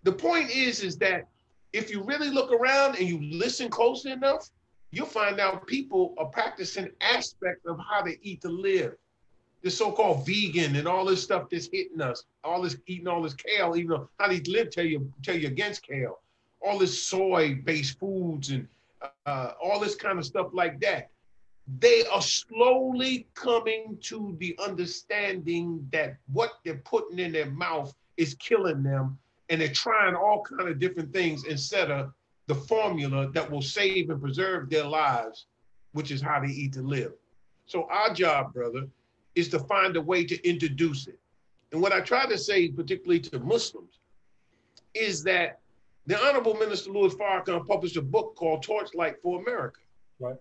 the point is that if you really look around and you listen closely enough, you'll find out people are practicing aspects of how to eat to live. The so-called vegan and all this stuff that's hitting us, all this eating all this kale, even though how to eat to live tell you against kale, all this soy-based foods and all this kind of stuff like that. They are slowly coming to the understanding that what they're putting in their mouth is killing them, and they're trying all kind of different things instead of the formula that will save and preserve their lives, which is how to eat to live. So our job, brother, is to find a way to introduce it. And what I try to say, particularly to Muslims, is that the Honorable Minister Louis Farrakhan published a book called Torchlight for America. Right.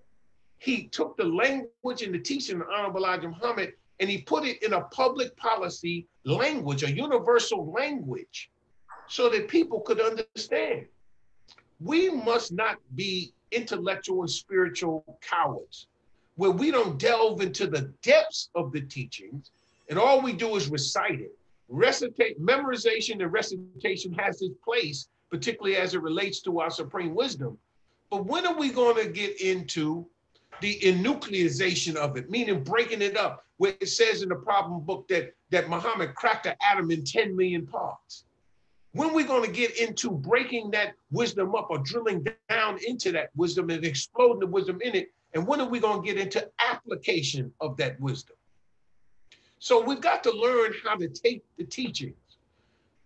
He took the language and the teaching of Honorable Elijah Muhammad and he put it in a public policy language, a universal language, so that people could understand. We must not be intellectual and spiritual cowards, where we don't delve into the depths of the teachings and all we do is recite it. Memorization and recitation has its place, particularly as it relates to our supreme wisdom. But when are we going to get into the enucleization of it, meaning breaking it up, where it says in the problem book that Muhammad cracked an atom in 10 million parts? When are we going to get into breaking that wisdom up or drilling down into that wisdom and exploding the wisdom in it? And when are we going to get into application of that wisdom? So we've got to learn how to take the teachings,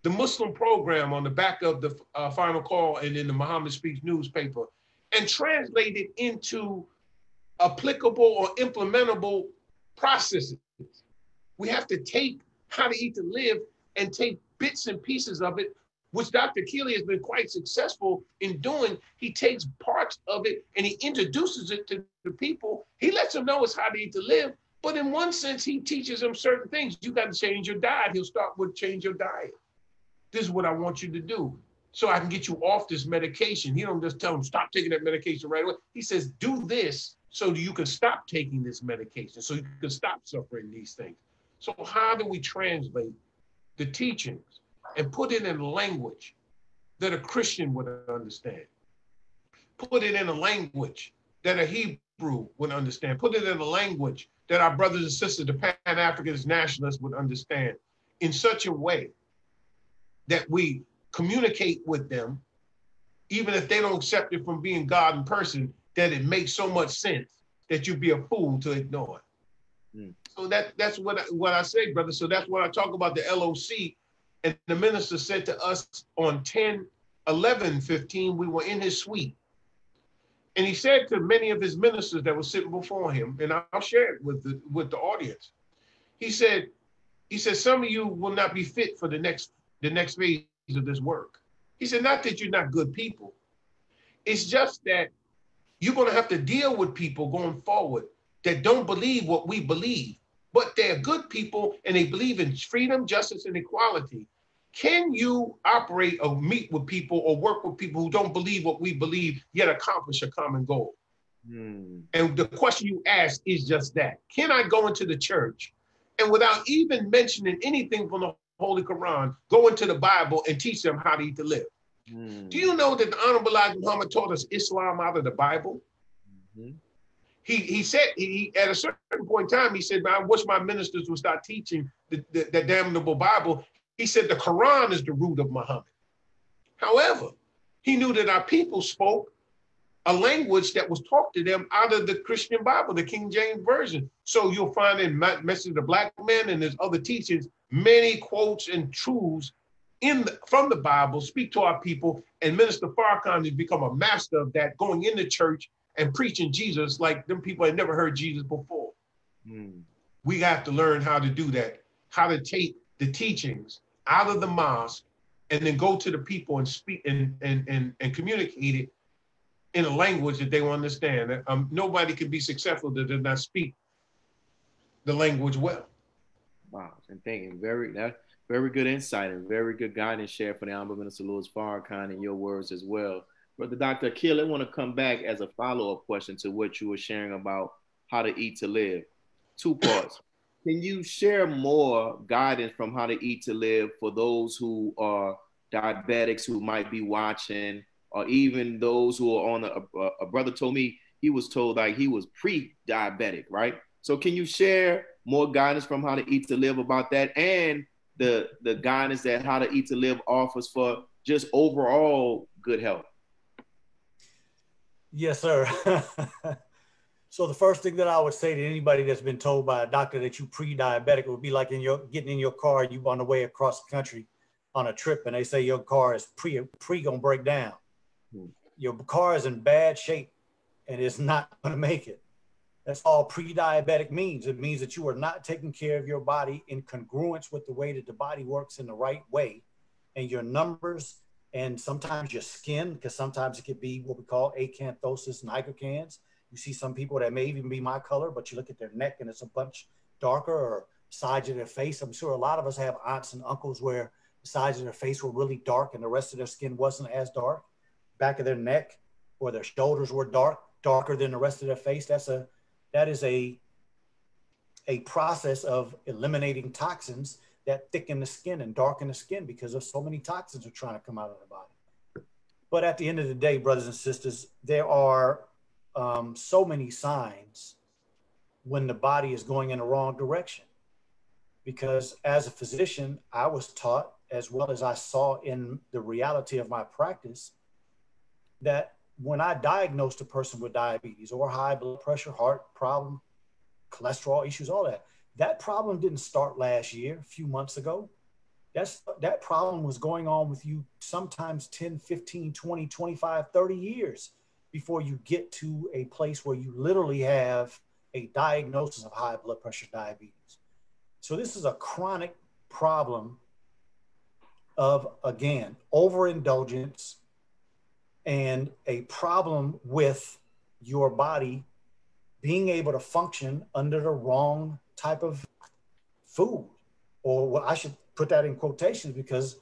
the Muslim program on the back of the Final Call and in the Muhammad Speaks newspaper, and translate it into applicable or implementable processes. We have to take how to eat to live and take bits and pieces of it, which Dr. Akili has been quite successful in doing. He takes parts of it and he introduces it to the people. He lets them know it's how to eat to live, but in one sense, he teaches them certain things. You got to change your diet. He'll start with change your diet. This is what I want you to do so I can get you off this medication. He don't just tell them, stop taking that medication right away. He says, do this so that you can stop taking this medication, so you can stop suffering these things. So how do we translate the teachings and put it in a language that a Christian would understand? Put it in a language that a Hebrew would understand. Put it in a language that our brothers and sisters, the Pan-Africanist nationalists would understand in such a way that we communicate with them, even if they don't accept it from being God in person, that it makes so much sense that you'd be a fool to ignore it. So that's what I say, brother. So that's what I talk about the LOC. And the minister said to us on 10/11/15, we were in his suite. And he said to many of his ministers that were sitting before him, and I'll share it with the audience. He said, some of you will not be fit for the next phase of this work. He said, not that you're not good people. It's just that you're going to have to deal with people going forward that don't believe what we believe, but they're good people and they believe in freedom, justice, and equality. Can you operate or meet with people or work with people who don't believe what we believe, yet accomplish a common goal? And the question you ask is just that. Can I go into the church and without even mentioning anything from the Holy Quran, go into the Bible and teach them how to eat to live? Do you know that the Honorable Elijah Muhammad taught us Islam out of the Bible? He said, at a certain point in time, he said, I wish my ministers would start teaching the damnable Bible. He said the Quran is the root of Muhammad. However, he knew that our people spoke a language that was taught to them out of the Christian Bible, the King James Version. So you'll find in Message of the Black Men and there's other teachings, many quotes and truths from the Bible, speak to our people, and Minister Farrakhan has become a master of that, going into church and preaching Jesus like them people had never heard Jesus before. We have to learn how to do that, how to take the teachings out of the mosque and then go to the people and speak and communicate it in a language that they will understand. Nobody can be successful that does not speak the language well. Wow, and thinking very good insight and very good guidance shared for the Honorable Minister Louis Farrakhan and your words as well. Brother Dr. Akili, I want to come back as a follow-up question to what you were sharing about how to eat to live. 2 parts. Can you share more guidance from how to eat to live for those who are diabetics who might be watching, or even those who are on a brother told me he was told like he was pre-diabetic, right? So can you share more guidance from how to eat to live about that, and the guidance that how to eat to live offers for just overall good health? Yes, sir. So the first thing that I would say to anybody that's been told by a doctor that you pre-diabetic would be like getting in your car, you on the way across the country on a trip, and they say your car is pre gonna break down. Your car is in bad shape and it's not gonna make it. That's all pre-diabetic means. It means that you are not taking care of your body in congruence with the way that the body works in the right way, and your numbers and sometimes your skin, because sometimes it could be what we call acanthosis nigricans. You see some people that may even be my color, but you look at their neck and it's a bunch darker, or sides of their face. I'm sure a lot of us have aunts and uncles where the sides of their face were really dark and the rest of their skin wasn't as dark. Back of their neck or their shoulders were darker than the rest of their face. That is a process of eliminating toxins that thicken the skin and darken the skin because of so many toxins are trying to come out of the body. But at the end of the day, brothers and sisters, there are so many signs when the body is going in the wrong direction. Because as a physician, I was taught, as well as I saw in the reality of my practice, that when I diagnosed a person with diabetes or high blood pressure, heart problem, cholesterol issues, all that, that problem didn't start last year, a few months ago. That problem was going on with you sometimes 10, 15, 20, 25, 30 years before you get to a place where you literally have a diagnosis of high blood pressure diabetes. So this is a chronic problem of, again, overindulgence and a problem with your body being able to function under the wrong type of food. Or what I should put that in quotations, because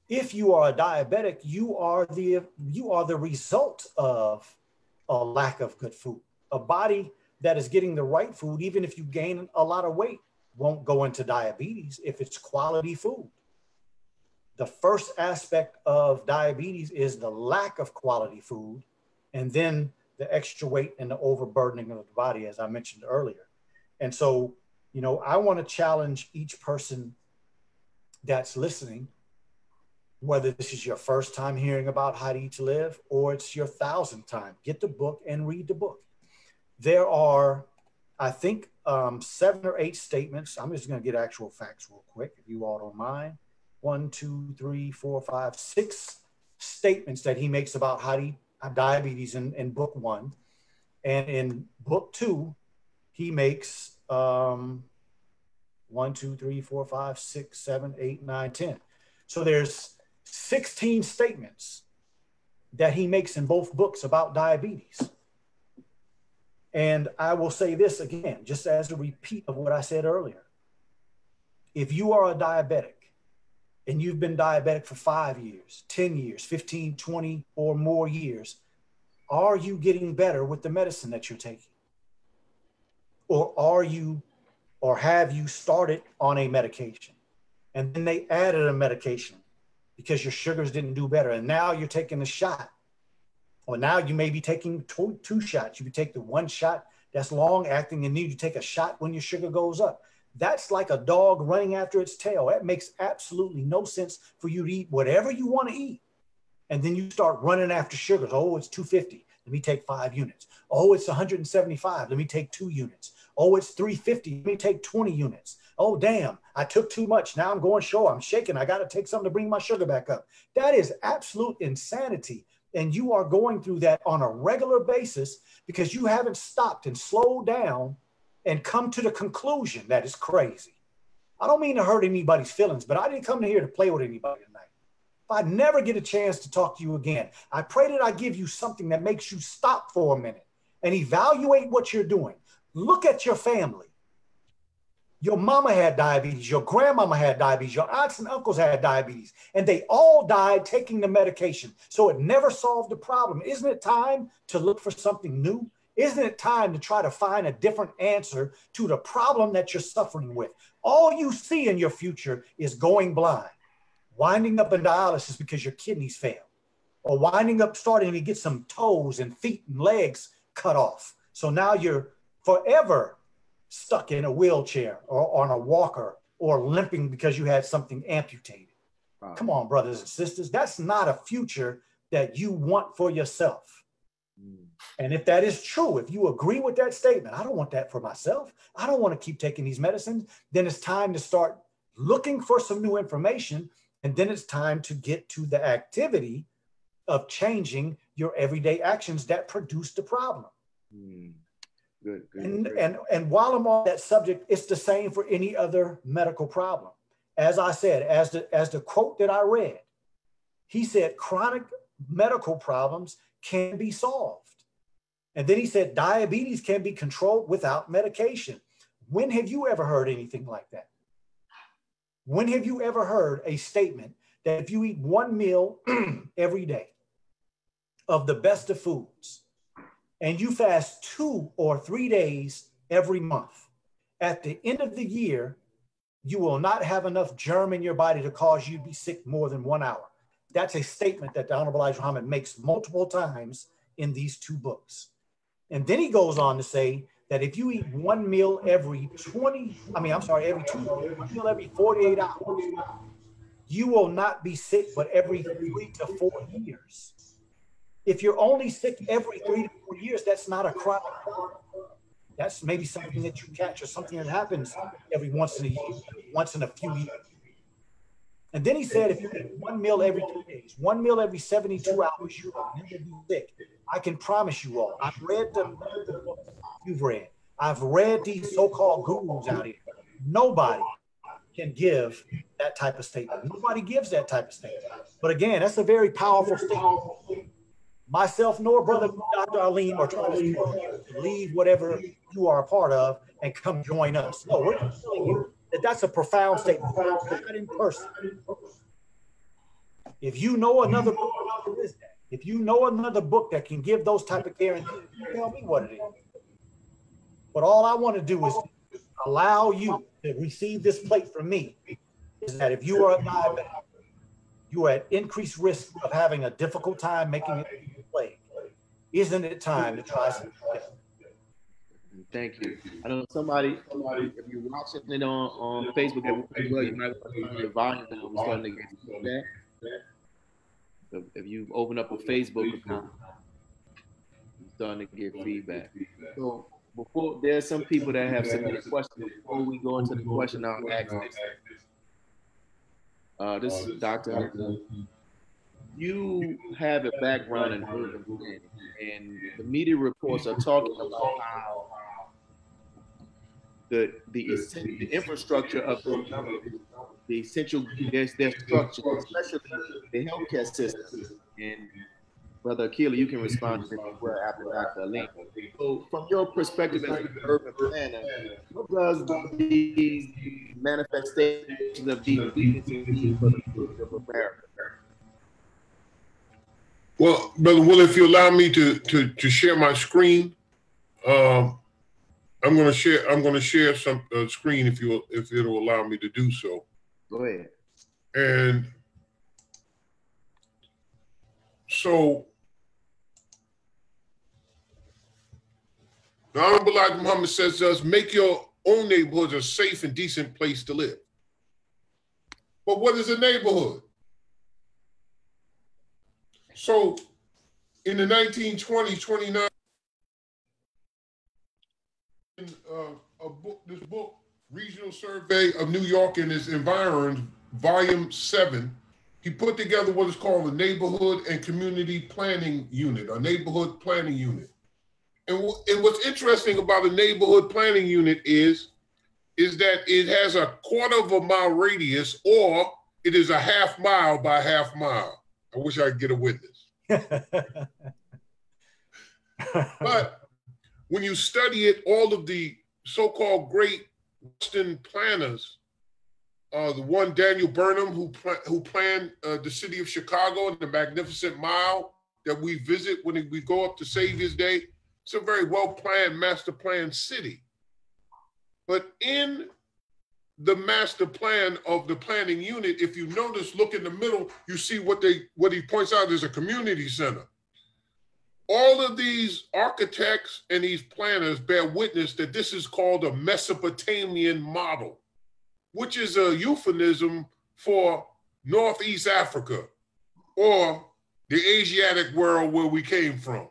if you are a diabetic, you are the result of a lack of good food. A body that is getting the right food, even if you gain a lot of weight, won't go into diabetes if it's quality food. The first aspect of diabetes is the lack of quality food, and then the extra weight and the overburdening of the body, as I mentioned earlier. And so, I want to challenge each person that's listening, whether this is your first time hearing about How to Eat to Live or it's your 1,000th time, get the book and read the book. There are, I think, 7 or 8 statements. I'm just going to get actual facts real quick, if you all don't mind. 1, 2, 3, 4, 5, 6 statements that he makes about how to eat diabetes in book 1. And in book 2, he makes 1, 2, 3, 4, 5, 6, 7, 8, 9, 10. So there's 16 statements that he makes in both books about diabetes. And I will say this again, just as a repeat of what I said earlier. If you are a diabetic and you've been diabetic for 5 years, 10 years, 15, 20 or more years, are you getting better with the medicine that you're taking? Or have you started on a medication and then they added a medication because your sugars didn't do better, and now you're taking a shot? Or now you may be taking two shots. You can take the one shot that's long acting, and then you take a shot when your sugar goes up. That's like a dog running after its tail. That makes absolutely no sense for you to eat whatever you want to eat, and then you start running after sugars. Oh, it's 250. Let me take 5 units. Oh, it's 175. Let me take 2 units. Oh, it's 350. Let me take 20 units. Oh, damn, I took too much. Now I'm going short. I'm shaking. I got to take something to bring my sugar back up. That is absolute insanity. And you are going through that on a regular basis because you haven't stopped and slowed down and come to the conclusion that it's crazy. I don't mean to hurt anybody's feelings, but I didn't come here to play with anybody tonight. If I never get a chance to talk to you again, I pray that I give you something that makes you stop for a minute and evaluate what you're doing. Look at your family. Your mama had diabetes, your grandmama had diabetes, your aunts and uncles had diabetes, and they all died taking the medication. So it never solved the problem. Isn't it time to look for something new? Isn't it time to try to find a different answer to the problem that you're suffering with? All you see in your future is going blind, winding up in dialysis because your kidneys fail, or winding up starting to get some toes and feet and legs cut off. So now you're forever stuck in a wheelchair or on a walker or limping because you had something amputated. Wow. Come on, brothers and sisters. That's not a future that you want for yourself. And if that is true, if you agree with that statement, I don't want that for myself. I don't want to keep taking these medicines. Then it's time to start looking for some new information. And then it's time to get to the activity of changing your everyday actions that produce the problem. Good. And while I'm on that subject, it's the same for any other medical problem. As I said, as the quote that I read, he said, chronic medical problems can be solved. And then he said, diabetes can be controlled without medication. When have you ever heard anything like that? When have you ever heard a statement that if you eat one meal every day of the best of foods, and you fast 2 or 3 days every month, at the end of the year, you will not have enough germ in your body to cause you to be sick more than 1 hour? That's a statement that the Honorable Elijah Muhammad makes multiple times in these 2 books. And then he goes on to say that if you eat one meal every 2 meals, one meal every 48 hours, you will not be sick but every 3 to 4 years. If you're only sick every 3 to 4 years, that's not a chronic problem. That's maybe something that you catch or something that happens every once in a year, once in a few years. And then he said, if you eat one meal every 2 days, one meal every 72 hours, you will never be sick. I can promise you all. I've read the books you've read. I've read these so-called gurus out here. Nobody can give that type of statement. Nobody gives that type of statement. But again, that's a very powerful statement. Myself nor Brother Dr. Haleem are trying to leave whatever you are a part of and come join us. No, we're just telling you that that's a profound statement. Not in person. If you know another book, if you know another book that can give those type of guarantees, tell me what it is. But all I want to do is allow you to receive this plate from me, is that if you are a diabetic, you are at increased risk of having a difficult time making it through the plague. Isn't it time to try something different? Thank you. I know somebody, if you're watching it on Facebook as well, you might want to turn your volume down. We're starting to get feedback. So if you open up a Facebook account, you're starting to get feedback. So before, there's some people that have submitted questions. Before we go into the question, I'll ask this. This is Dr. You have a background in urban planning, and the media reports are talking about how the infrastructure of the essential their structure, especially the healthcare system. And Brother Akili, you can respond to this as well after Dr. Haleem. So from your perspective as an urban planner, what does these manifestations of these mean for the future of America? Well, Brother Will, if you allow me to share my screen, I'm going to share some screen if it'll allow me to do so. Go ahead. And so, the Honorable Elijah Muhammad says to us, make your own neighborhoods a safe and decent place to live. But what is a neighborhood? So, in the 1920s, 29, this book Regional Survey of New York and its Environs, Volume 7, he put together what is called a Neighborhood and Community Planning Unit, a Neighborhood Planning Unit. And what's interesting about a Neighborhood Planning Unit is that it has a 1/4 mile radius, or it is a 1/2 mile by 1/2 mile. I wish I could get a witness. But when you study it, all of the so-called great Western planners, the one Daniel Burnham, who planned the city of Chicago and the Magnificent Mile that we visit when we go up to Savior's Day, it's a very well-planned, master-planned city. But in the master plan of the planning unit, if you notice, look in the middle, you see what he points out is a community center. All of these architects and these planners bear witness that this is called a Mesopotamian model, which is a euphemism for Northeast Africa or the Asiatic world where we came from.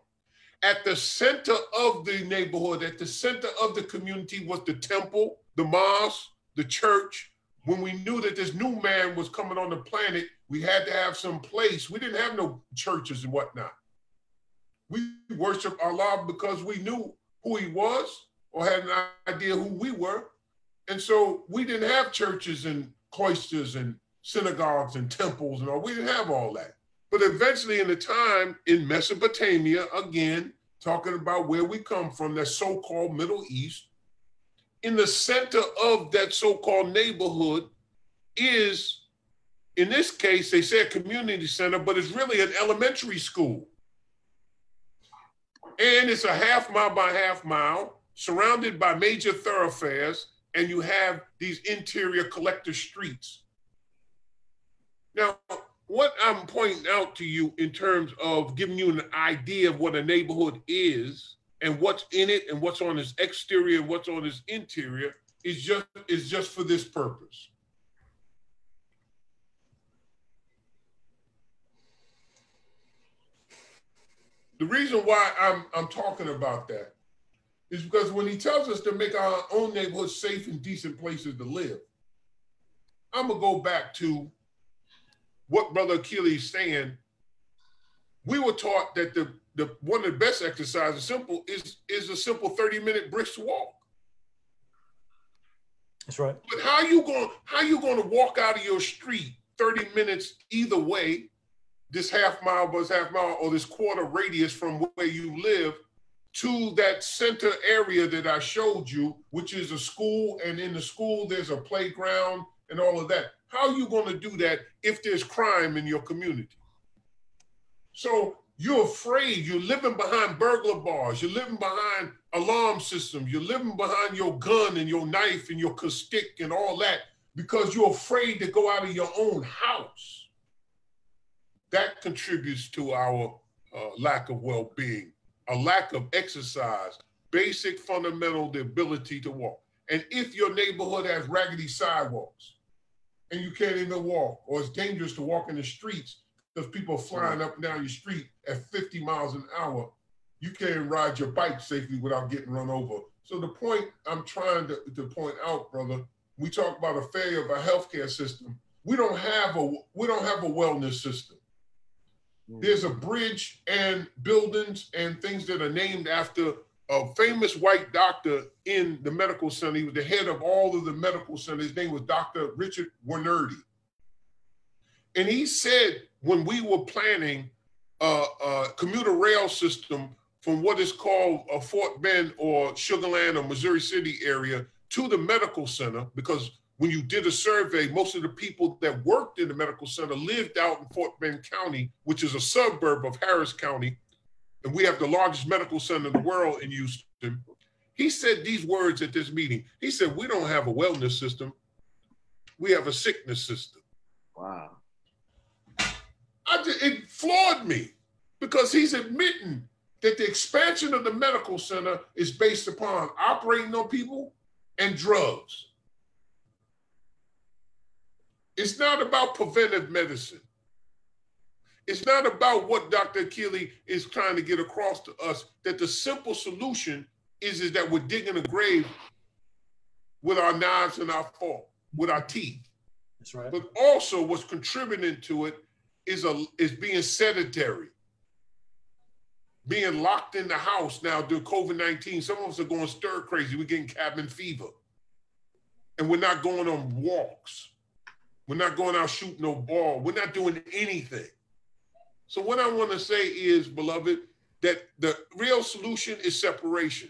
At the center of the neighborhood, at the center of the community was the temple, the mosque, the church. When we knew that this new man was coming on the planet, we had to have some place. We didn't have no churches and whatnot. We worshiped Allah because we knew who he was or had an idea who we were. And so we didn't have churches and cloisters and synagogues and temples and all. We didn't have all that. But eventually in the time in Mesopotamia, again, talking about where we come from, that so-called Middle East, in the center of that so-called neighborhood is, in this case, they say a community center, but it's really an elementary school. And it's a 1/2 mile by 1/2 mile, surrounded by major thoroughfares, and you have these interior collector streets. Now, what I'm pointing out to you in terms of giving you an idea of what a neighborhood is and what's in it and what's on its exterior and what's on its interior is just for this purpose. The reason why I'm talking about that is because when he tells us to make our own neighborhoods safe and decent places to live, I'm gonna go back to what Brother Akili is saying. We were taught that the one of the best exercises is a simple 30-minute brisk walk. That's right. But how you gonna walk out of your street 30 minutes either way, this 1/2 mile plus 1/2 mile, or this 1/4 radius from where you live to that center area that I showed you, which is a school, and in the school there's a playground and all of that. How are you going to do that if there's crime in your community? So you're afraid, you're living behind burglar bars, you're living behind alarm systems, you're living behind your gun and your knife and your stick and all that because you're afraid to go out of your own house. That contributes to our lack of well-being, a lack of exercise, basic fundamental, the ability to walk. And if your neighborhood has raggedy sidewalks and you can't even walk, or it's dangerous to walk in the streets because people are flying up and down your street at 50 miles an hour, you can't ride your bike safely without getting run over. So the point I'm trying to point out, brother, we talk about a failure of our healthcare system. We don't have a wellness system. There's a bridge and buildings and things that are named after a famous white doctor in the medical center. He was the head of all of the medical centers. His name was Dr. Richard Wernerdy. And he said when we were planning a commuter rail system from what is called a Fort Bend or Sugar Land or Missouri City area to the medical center, because when you did a survey, most of the people that worked in the medical center lived out in Fort Bend County, which is a suburb of Harris County. And we have the largest medical center in the world in Houston. He said these words at this meeting. He said, we don't have a wellness system. We have a sickness system. Wow. It floored me because he's admitting that the expansion of the medical center is based upon operating on people and drugs. It's not about preventive medicine. It's not about what Dr. Akili is trying to get across to us, that the simple solution is that we're digging a grave with our knives and our fork, with our teeth. That's right. But also what's contributing to it is being sedentary, being locked in the house now due to COVID-19. Some of us are going stir crazy. We're getting cabin fever. And we're not going on walks. We're not going out shooting no ball. We're not doing anything. So what I want to say is, beloved, that the real solution is separation,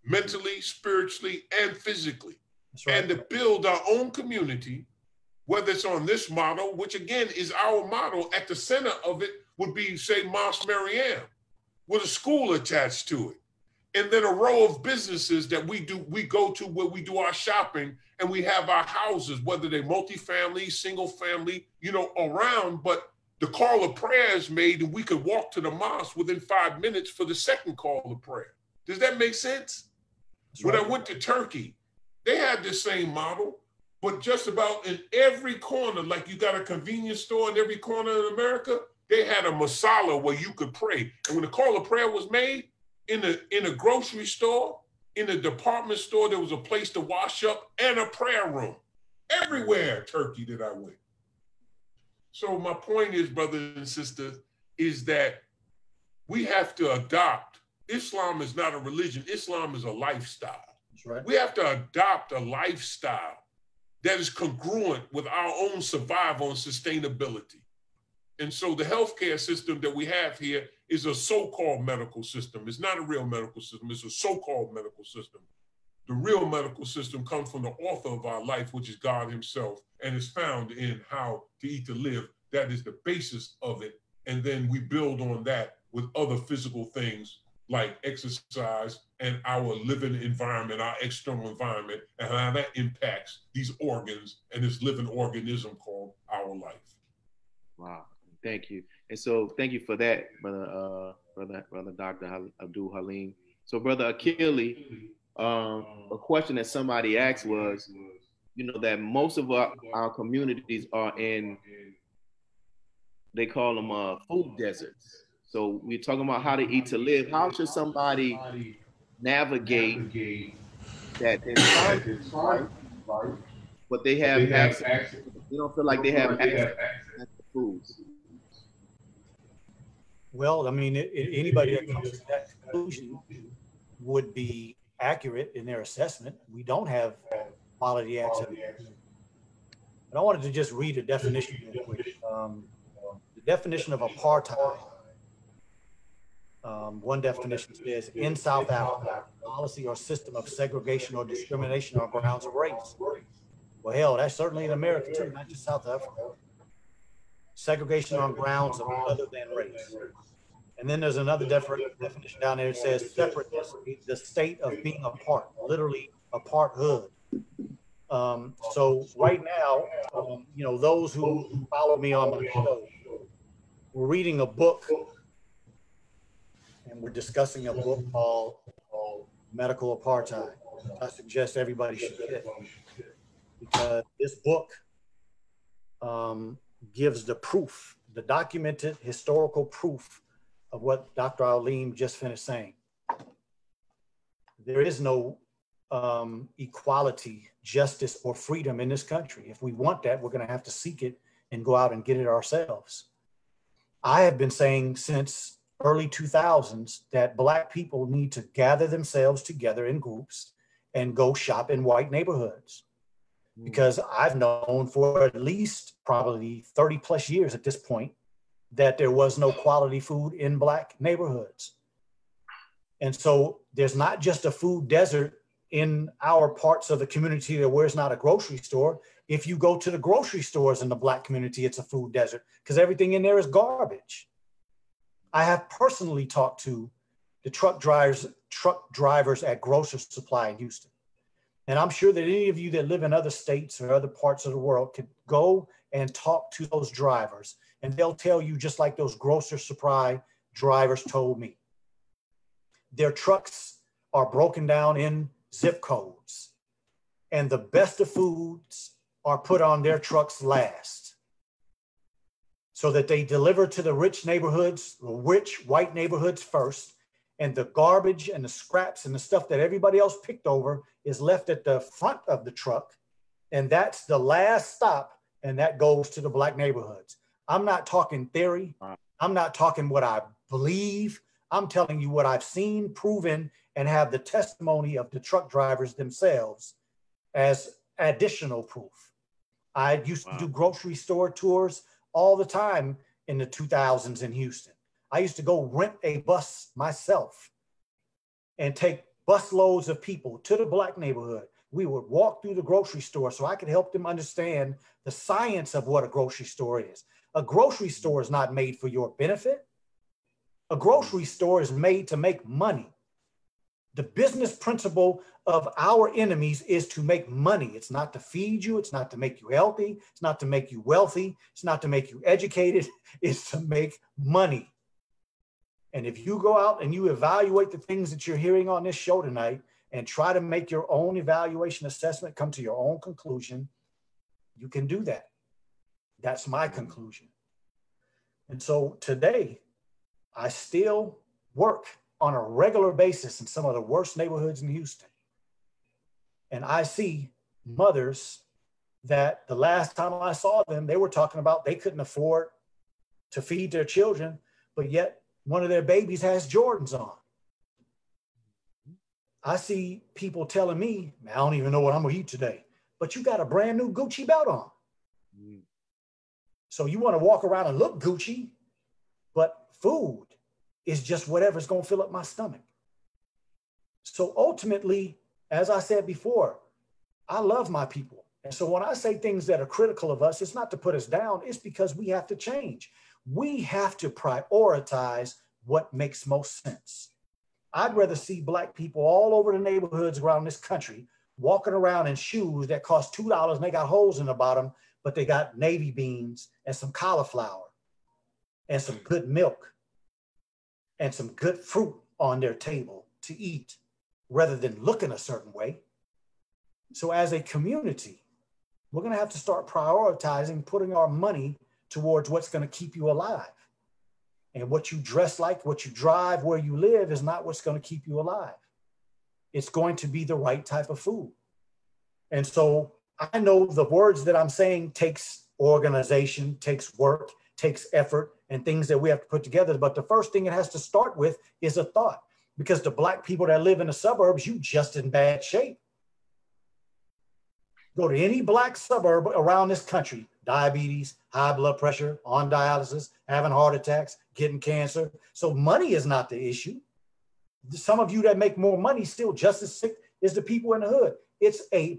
mentally, spiritually, and physically. That's right. And to build our own community, whether it's on this model, which again is our model, at the center of it would be, say, Mosque Mariam, with a school attached to it. And then a row of businesses that we go to where we do our shopping, and we have our houses, whether they're multifamily, single family, around, but the call of prayer is made and we could walk to the mosque within 5 minutes for the second call of prayer. Does that make sense? That's right. When I went to Turkey, they had the same model, but just about in every corner, like you got a convenience store in every corner in America, they had a masala where you could pray. And when the call of prayer was made, in a grocery store, in a department store, there was a place to wash up and a prayer room. Everywhere in Turkey that I went. So my point is, brothers and sisters, is that we have to adopt. Islam is not a religion. Islam is a lifestyle. That's right. We have to adopt a lifestyle that is congruent with our own survival and sustainability. And so the healthcare system that we have here is a so-called medical system. It's not a real medical system. It's a so-called medical system. The real medical system comes from the author of our life, which is God himself, and is found in how to eat to live. That is the basis of it. And then we build on that with other physical things like exercise and our living environment, our external environment, and how that impacts these organs and this living organism called our life. Wow. Thank you. And so thank you for that, brother Dr. Abdul Haleem. So brother Akili, a question that somebody asked was, that most of our communities are in, they call them food deserts. So we're talking about how to eat to live. How should somebody navigate that environment, right? But they have access. They don't feel like they have access to foods. Well, I mean, anybody that comes to that conclusion would be accurate in their assessment. We don't have quality access. But I wanted to just read a definition real quick. The definition of apartheid. One definition says, in South Africa, policy or system of segregation or discrimination on grounds of race. Well, hell, that's certainly in America too, not just South Africa. Segregation on grounds of other than race. And then there's another definition down there that says separateness, the state of being apart, literally aparthood. So right now, those who follow me on my show, we're reading a book, and we're discussing a book called Medical Apartheid. I suggest everybody should get, because this book gives the proof, the documented historical proof of what Dr. Haleem just finished saying. There is no equality, justice, or freedom in this country. If we want that, we're going to have to seek it and go out and get it ourselves. I have been saying since early 2000s that Black people need to gather themselves together in groups and go shop in white neighborhoods. Because I've known for at least probably 30 plus years at this point that there was no quality food in Black neighborhoods. And so there's not just a food desert in our parts of the community where it's not a grocery store. If you go to the grocery stores in the Black community, it's a food desert because everything in there is garbage. I have personally talked to the truck drivers at Grocer Supply in Houston. And I'm sure that any of you that live in other states or other parts of the world could go and talk to those drivers, and they'll tell you just like those Grocer Supply drivers told me. Their trucks are broken down in zip codes, and the best of foods are put on their trucks last, so that they deliver to the rich neighborhoods, rich white neighborhoods first, and the garbage and the scraps and the stuff that everybody else picked over is left at the front of the truck. And that's the last stop, and that goes to the Black neighborhoods. I'm not talking theory. I'm not talking what I believe. I'm telling you what I've seen, proven, and have the testimony of the truck drivers themselves as additional proof. I used to do grocery store tours all the time in the 2000s in Houston. I used to go rent a bus myself and take bus loads of people to the Black neighborhood. We would walk through the grocery store so I could help them understand the science of what a grocery store is. A grocery store is not made for your benefit. A grocery store is made to make money. The business principle of our enemies is to make money. It's not to feed you. It's not to make you healthy. It's not to make you wealthy. It's not to make you educated. It's to make money. And if you go out and you evaluate the things that you're hearing on this show tonight and try to make your own evaluation assessment, come to your own conclusion, you can do that. That's my conclusion. And so today, I still work on a regular basis in some of the worst neighborhoods in Houston. And I see mothers that the last time I saw them, they were talking about they couldn't afford to feed their children, but yet one of their babies has Jordans on. I see people telling me, I don't even know what I'm gonna eat today, but you got a brand new Gucci belt on. So you wanna walk around and look Gucci, but food is just whatever's gonna fill up my stomach. So ultimately, as I said before, I love my people. And so when I say things that are critical of us, it's not to put us down, it's because we have to change. We have to prioritize what makes most sense. I'd rather see Black people all over the neighborhoods around this country walking around in shoes that cost $2 and they got holes in the bottom, but they got navy beans and some cauliflower and some good milk and some good fruit on their table to eat rather than looking a certain way. So as a community, we're gonna have to start prioritizing, putting our money towards what's gonna keep you alive. And what you dress like, what you drive, where you live is not what's gonna keep you alive. It's going to be the right type of food. And so I know the words that I'm saying takes organization, takes work, takes effort, and things that we have to put together. But the first thing it has to start with is a thought, because the Black people that live in the suburbs, you just in bad shape. Go to any Black suburb around this country, diabetes, high blood pressure, on dialysis, having heart attacks, getting cancer. So money is not the issue. Some of you that make more money still just as sick as the people in the hood. It's a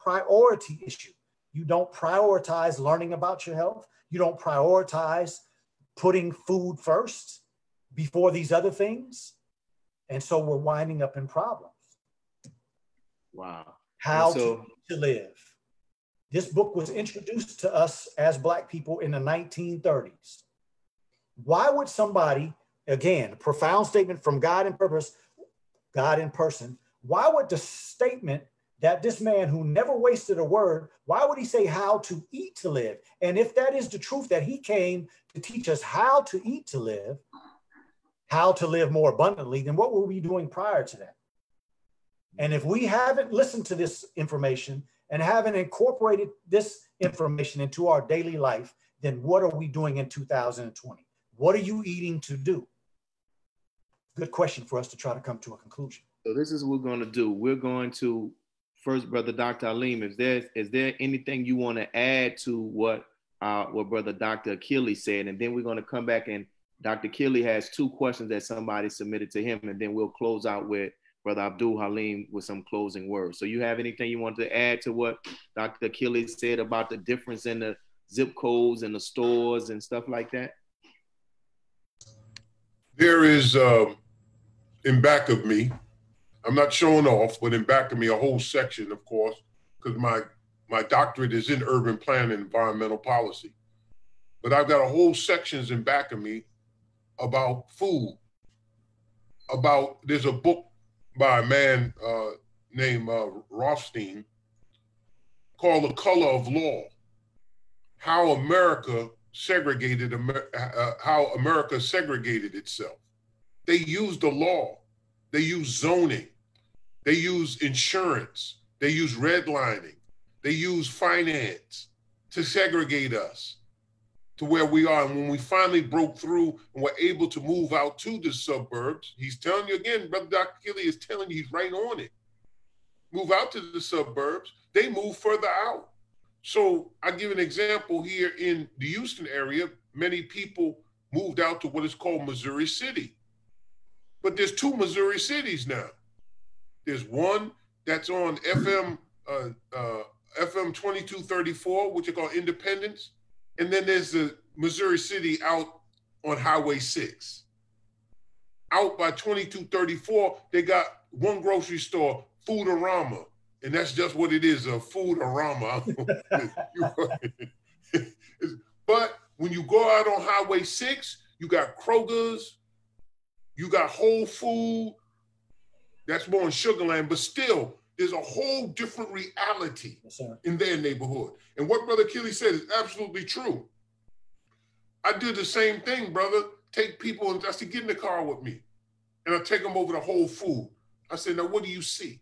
priority issue. You don't prioritize learning about your health. You don't prioritize putting food first before these other things. And so we're winding up in problems. Wow. How to live. This book was introduced to us as Black people in the 1930s. Why would somebody, again, a profound statement from God in purpose, God in person, why would the statement that this man who never wasted a word, why would he say how to eat to live? And if that is the truth, that he came to teach us how to eat to live, how to live more abundantly, then what were we doing prior to that? And if we haven't listened to this information and haven't incorporated this information into our daily life, then what are we doing in 2020? What are you eating to do? Good question for us to try to come to a conclusion. So this is what we're going to do. We're going to, first, Brother Dr. Haleem, is there anything you want to add to what Brother Dr. Akili said? And then we're going to come back, and Dr. Akili has two questions that somebody submitted to him, and then we'll close out with Brother Abdul Haleem with some closing words. So you have anything you want to add to what Dr. Akili said about the difference in the zip codes and the stores and stuff like that? There is, in back of me, I'm not showing off, but in back of me, a whole section, of course, because my doctorate is in urban planning and environmental policy. But I've got a whole sections in back of me about food. There's a book by a man named Rothstein called The Color of Law, how America segregated itself. They use the law. They use zoning. They use insurance. They use redlining. They use finance to segregate us to where we are. And when we finally broke through and were able to move out to the suburbs, he's telling you again, Brother Dr. Akili is telling you, he's right on it. Move out to the suburbs, they move further out. So I give an example here in the Houston area. Many people moved out to what is called Missouri City. But there's two Missouri cities now. There's one that's on FM 2234, which are called Independence. And then there's the Missouri City out on Highway 6. Out by 2234, they got one grocery store, Foodorama. And that's just what it is, a Foodorama. But when you go out on Highway 6, you got Kroger's, you got Whole Food, that's more in Sugarland, but still, there's a whole different reality in their neighborhood. And what Brother Akili said is absolutely true. I do the same thing, brother. Take people and I said, get in the car with me. And I take them over to Whole Food. I said, now what do you see?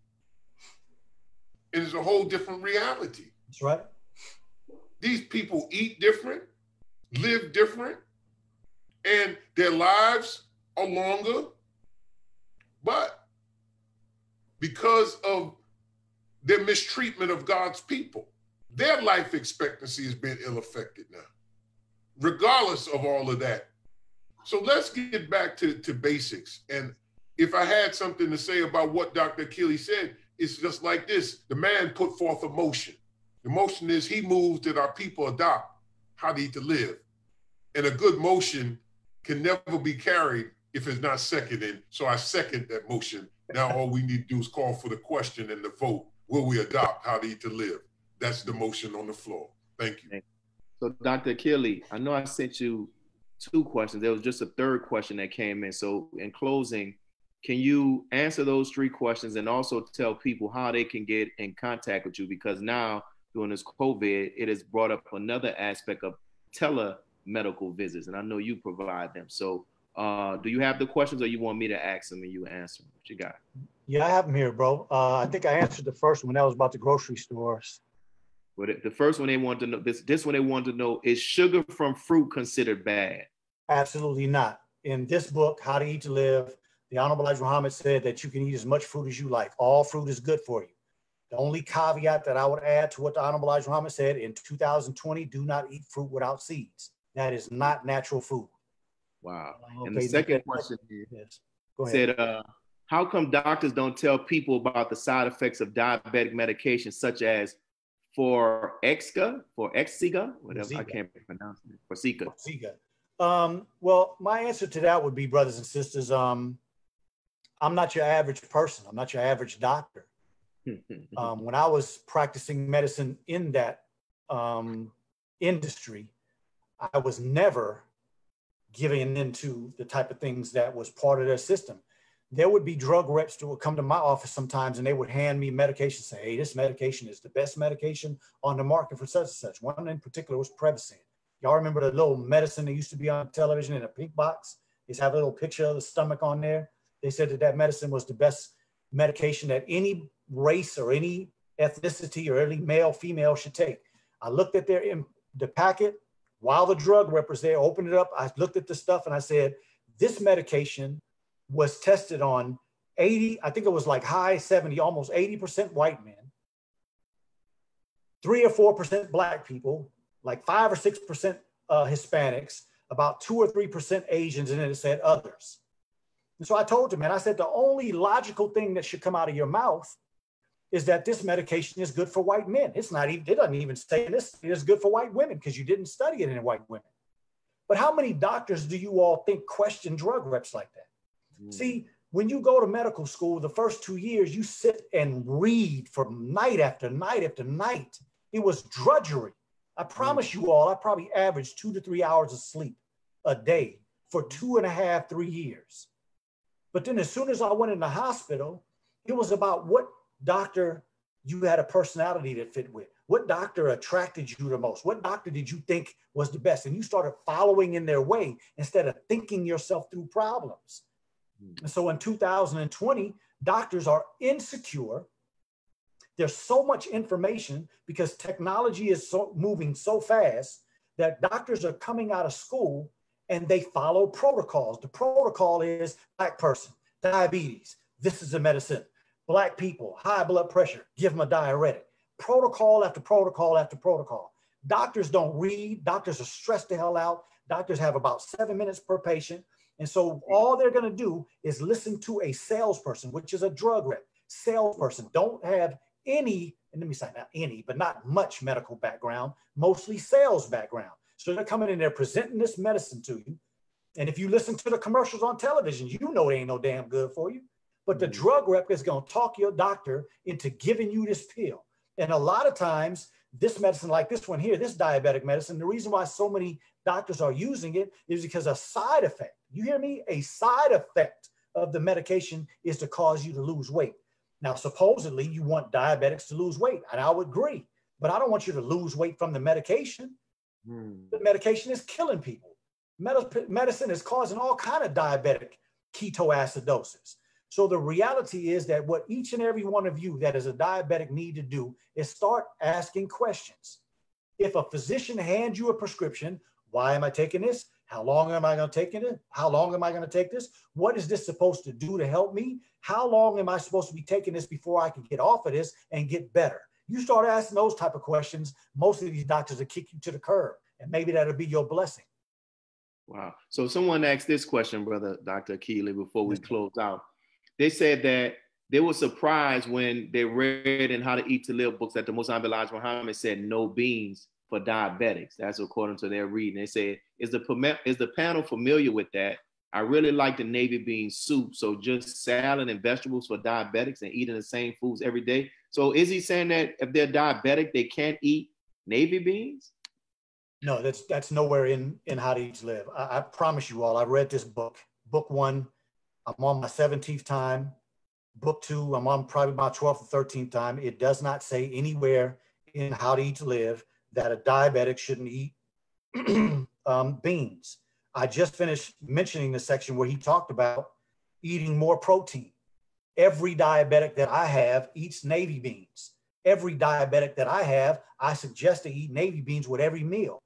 And it's a whole different reality. That's right. These people eat different, live different, and their lives are longer. But because of their mistreatment of God's people, their life expectancy has been ill-affected now, regardless of all of that. So let's get back to basics. And if I had something to say about what Dr. Akili said, it's just like this. The man put forth a motion. The motion is he moves that our people adopt how they need to live. And a good motion can never be carried if it's not seconded. So I second that motion. Now all we need to do is call for the question and the vote. Will we adopt how they need to live? That's the motion on the floor. Thank you. So Dr. Akili, I know I sent you 2 questions. There was just a third question that came in. So in closing, can you answer those 3 questions and also tell people how they can get in contact with you? Because now during this COVID, it has brought up another aspect of telemedical visits. And I know you provide them. So do you have the questions or you want me to ask them and you answer them? What you got? Yeah, I have them here, bro. I think I answered the first one. That was about the grocery stores. But the first one they wanted to know, this one they wanted to know, is sugar from fruit considered bad? Absolutely not. In this book, How to Eat to Live, the Honorable Elijah Muhammad said that you can eat as much fruit as you like. All fruit is good for you. The only caveat that I would add to what the Honorable Elijah Muhammad said in 2020, do not eat fruit without seeds. That is not natural food. Wow. Okay, and the second question said, how come doctors don't tell people about the side effects of diabetic medications such as Forxiga, whatever, I can't pronounce it, Forxiga. Well, my answer to that would be, brothers and sisters, I'm not your average person. I'm not your average doctor. When I was practicing medicine in that industry, I was never giving into the type of things that was part of their system. There would be drug reps that would come to my office sometimes and they would hand me medication, say, hey, this medication is the best medication on the market for such and such. One in particular was Prevacin. Y'all remember the little medicine that used to be on television in a pink box? They have a little picture of the stomach on there. They said that that medicine was the best medication that any race or any ethnicity or any male, female should take. I looked at the packet while the drug rep was there, opened it up. I looked at the stuff and I said, this medication was tested on 80, I think it was like high 70, almost 80% white men, 3 or 4% black people, like 5 or 6% Hispanics, about 2 or 3% Asians, and then it said others. And so I told him, man, I said, the only logical thing that should come out of your mouth is that this medication is good for white men. It's not even, it doesn't even say this is good for white women because you didn't study it in white women. But how many doctors do you all think question drug reps like that? See, when you go to medical school, the first 2 years, you sit and read from night after night after night. It was drudgery. I promise you all, I probably averaged 2 to 3 hours of sleep a day for 2.5, 3 years. But then as soon as I went in the hospital, it was about what doctor you had a personality that fit with. What doctor attracted you the most? What doctor did you think was the best? And you started following in their way instead of thinking yourself through problems. And so in 2020, doctors are insecure. There's so much information because technology is moving so fast that doctors are coming out of school and they follow protocols. The protocol is Black person, diabetes, this is a medicine. Black people, high blood pressure, give them a diuretic. Protocol after protocol after protocol. Doctors don't read. Doctors are stressed the hell out. Doctors have about 7 minutes per patient. And so all they're going to do is listen to a salesperson, which is a drug rep. Salesperson don't have any, and let me say not any, but not much medical background, mostly sales background. So they're coming in there presenting this medicine to you. And if you listen to the commercials on television, you know it ain't no damn good for you. But the drug rep is going to talk your doctor into giving you this pill. And a lot of times, this medicine like this one here, this diabetic medicine, the reason why so many doctors are using it is because a side effect, you hear me? A side effect of the medication is to cause you to lose weight. Now, supposedly you want diabetics to lose weight, and I would agree, but I don't want you to lose weight from the medication. The medication is killing people. Medicine is causing all kind of diabetic ketoacidosis. So the reality is that what each and every one of you that is a diabetic need to do is start asking questions. If a physician hands you a prescription, why am I taking this? How long am I going to take it? How long am I going to take this? What is this supposed to do to help me? How long am I supposed to be taking this before I can get off of this and get better? You start asking those type of questions, most of these doctors will kick you to the curb, and maybe that'll be your blessing. Wow. So someone asked this question, brother, Dr. Akili, before we close out. They said that they were surprised when they read in How to Eat to Live books that the Most High Elijah Muhammad said no beans for diabetics. That's according to their reading. They said, is the panel familiar with that? I really like the navy bean soup. So just salad and vegetables for diabetics and eating the same foods every day. So is he saying that if they're diabetic, they can't eat navy beans? No, that's nowhere in How to Eat to Live. I promise you all, I read this book. Book 1, I'm on my 17th time. Book 2, I'm on probably my 12th or 13th time. It does not say anywhere in How to Eat to Live that a diabetic shouldn't eat beans. I just finished mentioning the section where he talked about eating more protein. Every diabetic that I have eats navy beans. Every diabetic that I have, I suggest to eat navy beans with every meal.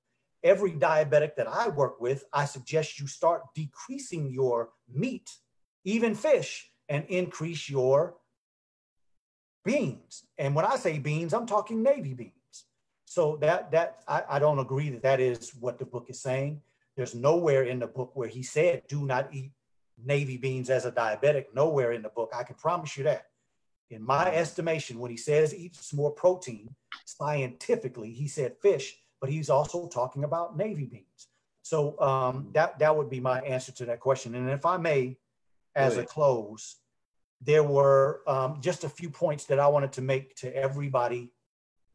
Every diabetic that I work with, I suggest you start decreasing your meat, even fish, and increase your beans. And when I say beans, I'm talking navy beans. So I don't agree that is what the book is saying. There's nowhere in the book where he said, do not eat navy beans as a diabetic. Nowhere in the book. I can promise you that. In my estimation, when he says eat more protein, scientifically, he said fish, but he's also talking about navy beans. So that would be my answer to that question. And if I may, as a close, there were just a few points that I wanted to make to everybody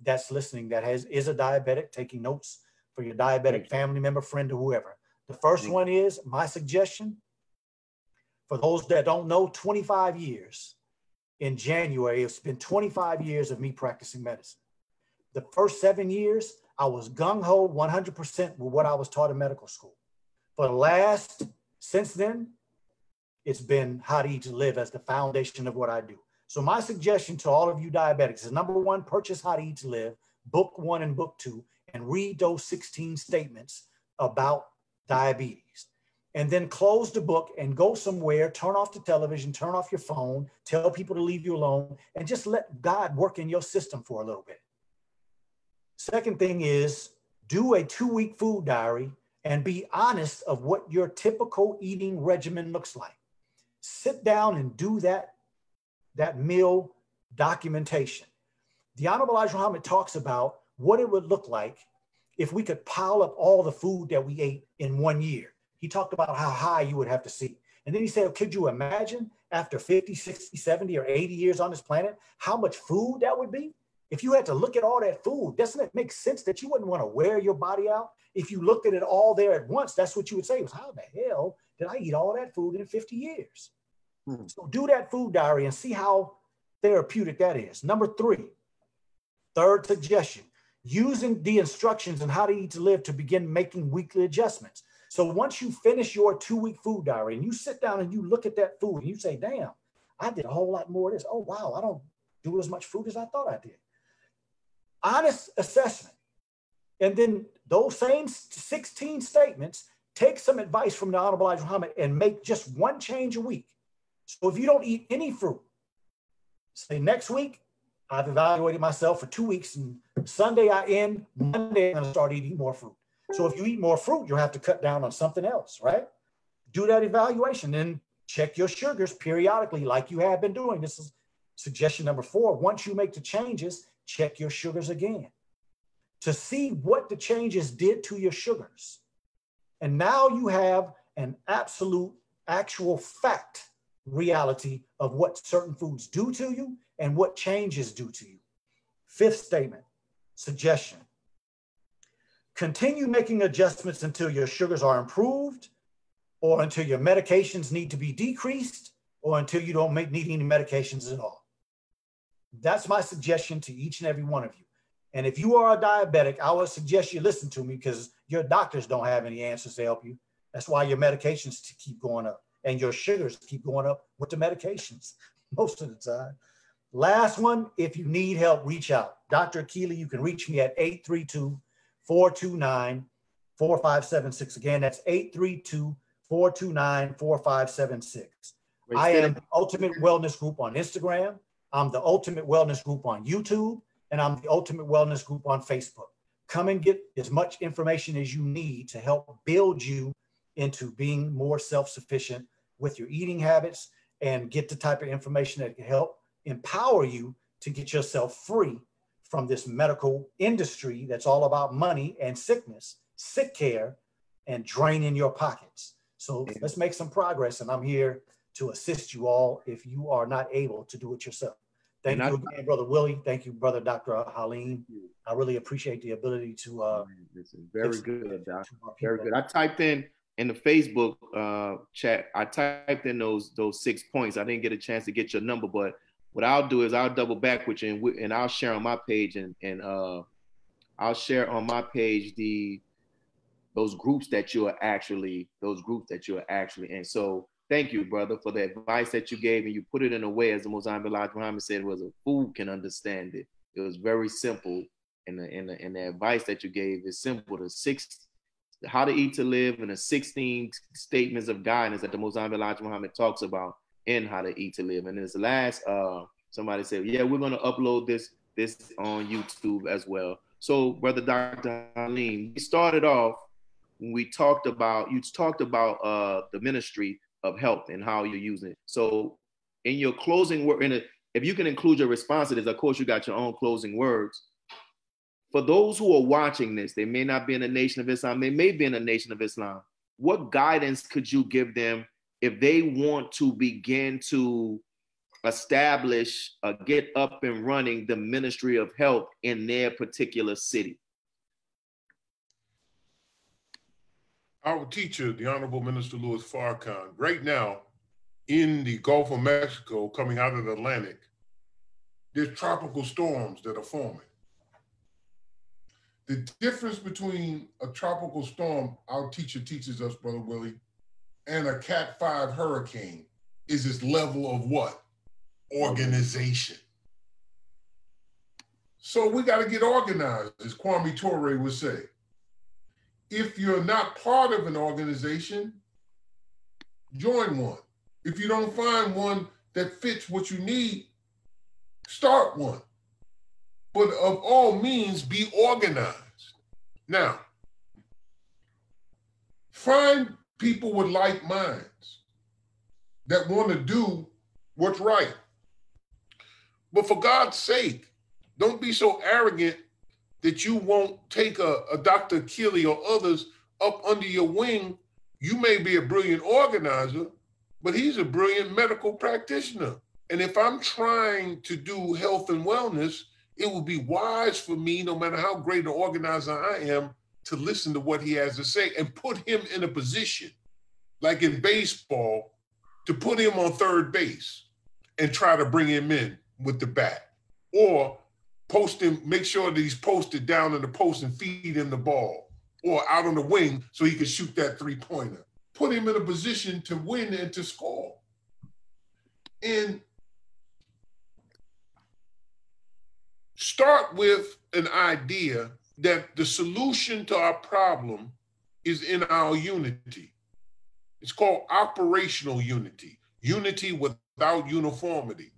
that's listening that is a diabetic, taking notes for your diabetic family member, friend, or whoever. The first one is my suggestion. For those that don't know, 25 years in January, it's been 25 years of me practicing medicine. The first 7 years, I was gung-ho 100% with what I was taught in medical school. For the last, since then, it's been How to Eat to Live as the foundation of what I do. So my suggestion to all of you diabetics is, number one, purchase How to Eat to Live, book 1 and book 2, and read those 16 statements about diabetes. And then close the book and go somewhere, turn off the television, turn off your phone, tell people to leave you alone, and just let God work in your system for a little bit. Second thing is, do a 2-week food diary and be honest of what your typical eating regimen looks like. Sit down and do that meal documentation. The Honorable Elijah Muhammad talks about what it would look like if we could pile up all the food that we ate in 1 year. He talked about how high you would have to see. And then he said, could you imagine after 50, 60, 70, or 80 years on this planet, how much food that would be? If you had to look at all that food, doesn't it make sense that you wouldn't want to wear your body out? If you looked at it all there at once, that's what you would say was, how the hell did I eat all that food in 50 years? So do that food diary and see how therapeutic that is. Number 3, third suggestion, using the instructions on How to Eat to Live to begin making weekly adjustments. So once you finish your 2-week food diary and you sit down and you look at that food and you say, damn, I did a whole lot more of this. Oh, wow, I don't do as much food as I thought I did. Honest assessment. And then those same 16 statements, take some advice from the Honorable Elijah Muhammad and make just one change a week. So if you don't eat any fruit, say next week, I've evaluated myself for 2 weeks and Sunday I end, Monday I'm gonna start eating more fruit. So if you eat more fruit, you'll have to cut down on something else, right? Do that evaluation and check your sugars periodically like you have been doing. This is suggestion number 4. Once you make the changes, check your sugars again to see what the changes did to your sugars. And now you have an absolute, actual fact reality of what certain foods do to you and what changes do to you. 5th statement, suggestion. Continue making adjustments until your sugars are improved, or until your medications need to be decreased, or until you don't need any medications at all. That's my suggestion to each and every one of you. And if you are a diabetic, I would suggest you listen to me, because your doctors don't have any answers to help you. That's why your medications keep going up and your sugars keep going up with the medications most of the time. Last one, if you need help, reach out. Dr. Akili, you can reach me at 832-429-4576. Again, that's 832-429-4576. I am the Ultimate Wellness Group on Instagram. I'm the Ultimate Wellness Group on YouTube, and I'm the Ultimate Wellness Group on Facebook. Come and get as much information as you need to help build you into being more self-sufficient with your eating habits, and get the type of information that can help empower you to get yourself free from this medical industry that's all about money and sickness, sick care, and draining your pockets. So let's make some progress, and I'm here to assist you all if you are not able to do it yourself. Thank you again, Brother Willie. Thank you, Brother Dr. Haleem. I really appreciate the ability to this is very good, Doc. Very good. I typed in the Facebook chat, I typed in those 6 points. I didn't get a chance to get your number, but what I'll do is I'll double back with you, and I'll share on my page, and I'll share on my page those groups that you're actually in. So thank you, brother, for the advice that you gave, and you put it in a way, as the Most Honorable Elijah Muhammad said, was a fool can understand it. It was very simple, and the advice that you gave is simple. How to eat to live, and the 16 statements of guidance that the Most Honorable Elijah Muhammad talks about in how to eat to live. And this last, somebody said, yeah, we're going to upload this on YouTube as well. So, Brother Dr. Haleem, we started off when you talked about the ministry of health and how you're using it. So, in your closing word, if you can include your response to this, of course, you got your own closing words. For those who are watching this, they may not be in the Nation of Islam, they may be in the Nation of Islam. What guidance could you give them if they want to begin to establish, get up and running the ministry of health in their particular city? Our teacher, the Honorable Minister Louis Farrakhan, right now in the Gulf of Mexico, coming out of the Atlantic, there's tropical storms that are forming. The difference between a tropical storm, our teacher teaches us, Brother Willie, and a Cat 5 hurricane is its level of what? Organization. So we got to get organized, as Kwame Ture would say. If you're not part of an organization, join one. If you don't find one that fits what you need, start one. But of all means, be organized. Now, find people with like minds that want to do what's right. But for God's sake, don't be so arrogant that you won't take a Dr. Akili or others up under your wing. You may be a brilliant organizer, but he's a brilliant medical practitioner. And if I'm trying to do health and wellness, it would be wise for me, no matter how great an organizer I am, to listen to what he has to say and put him in a position, like in baseball, to put him on third base and try to bring him in with the bat, or post him, make sure that he's posted down in the post and feed him the ball. or out on the wing so he could shoot that three-pointer. Put him in a position to win and to score. And start with an idea that the solution to our problem is in our unity. It's called operational unity, unity without uniformity.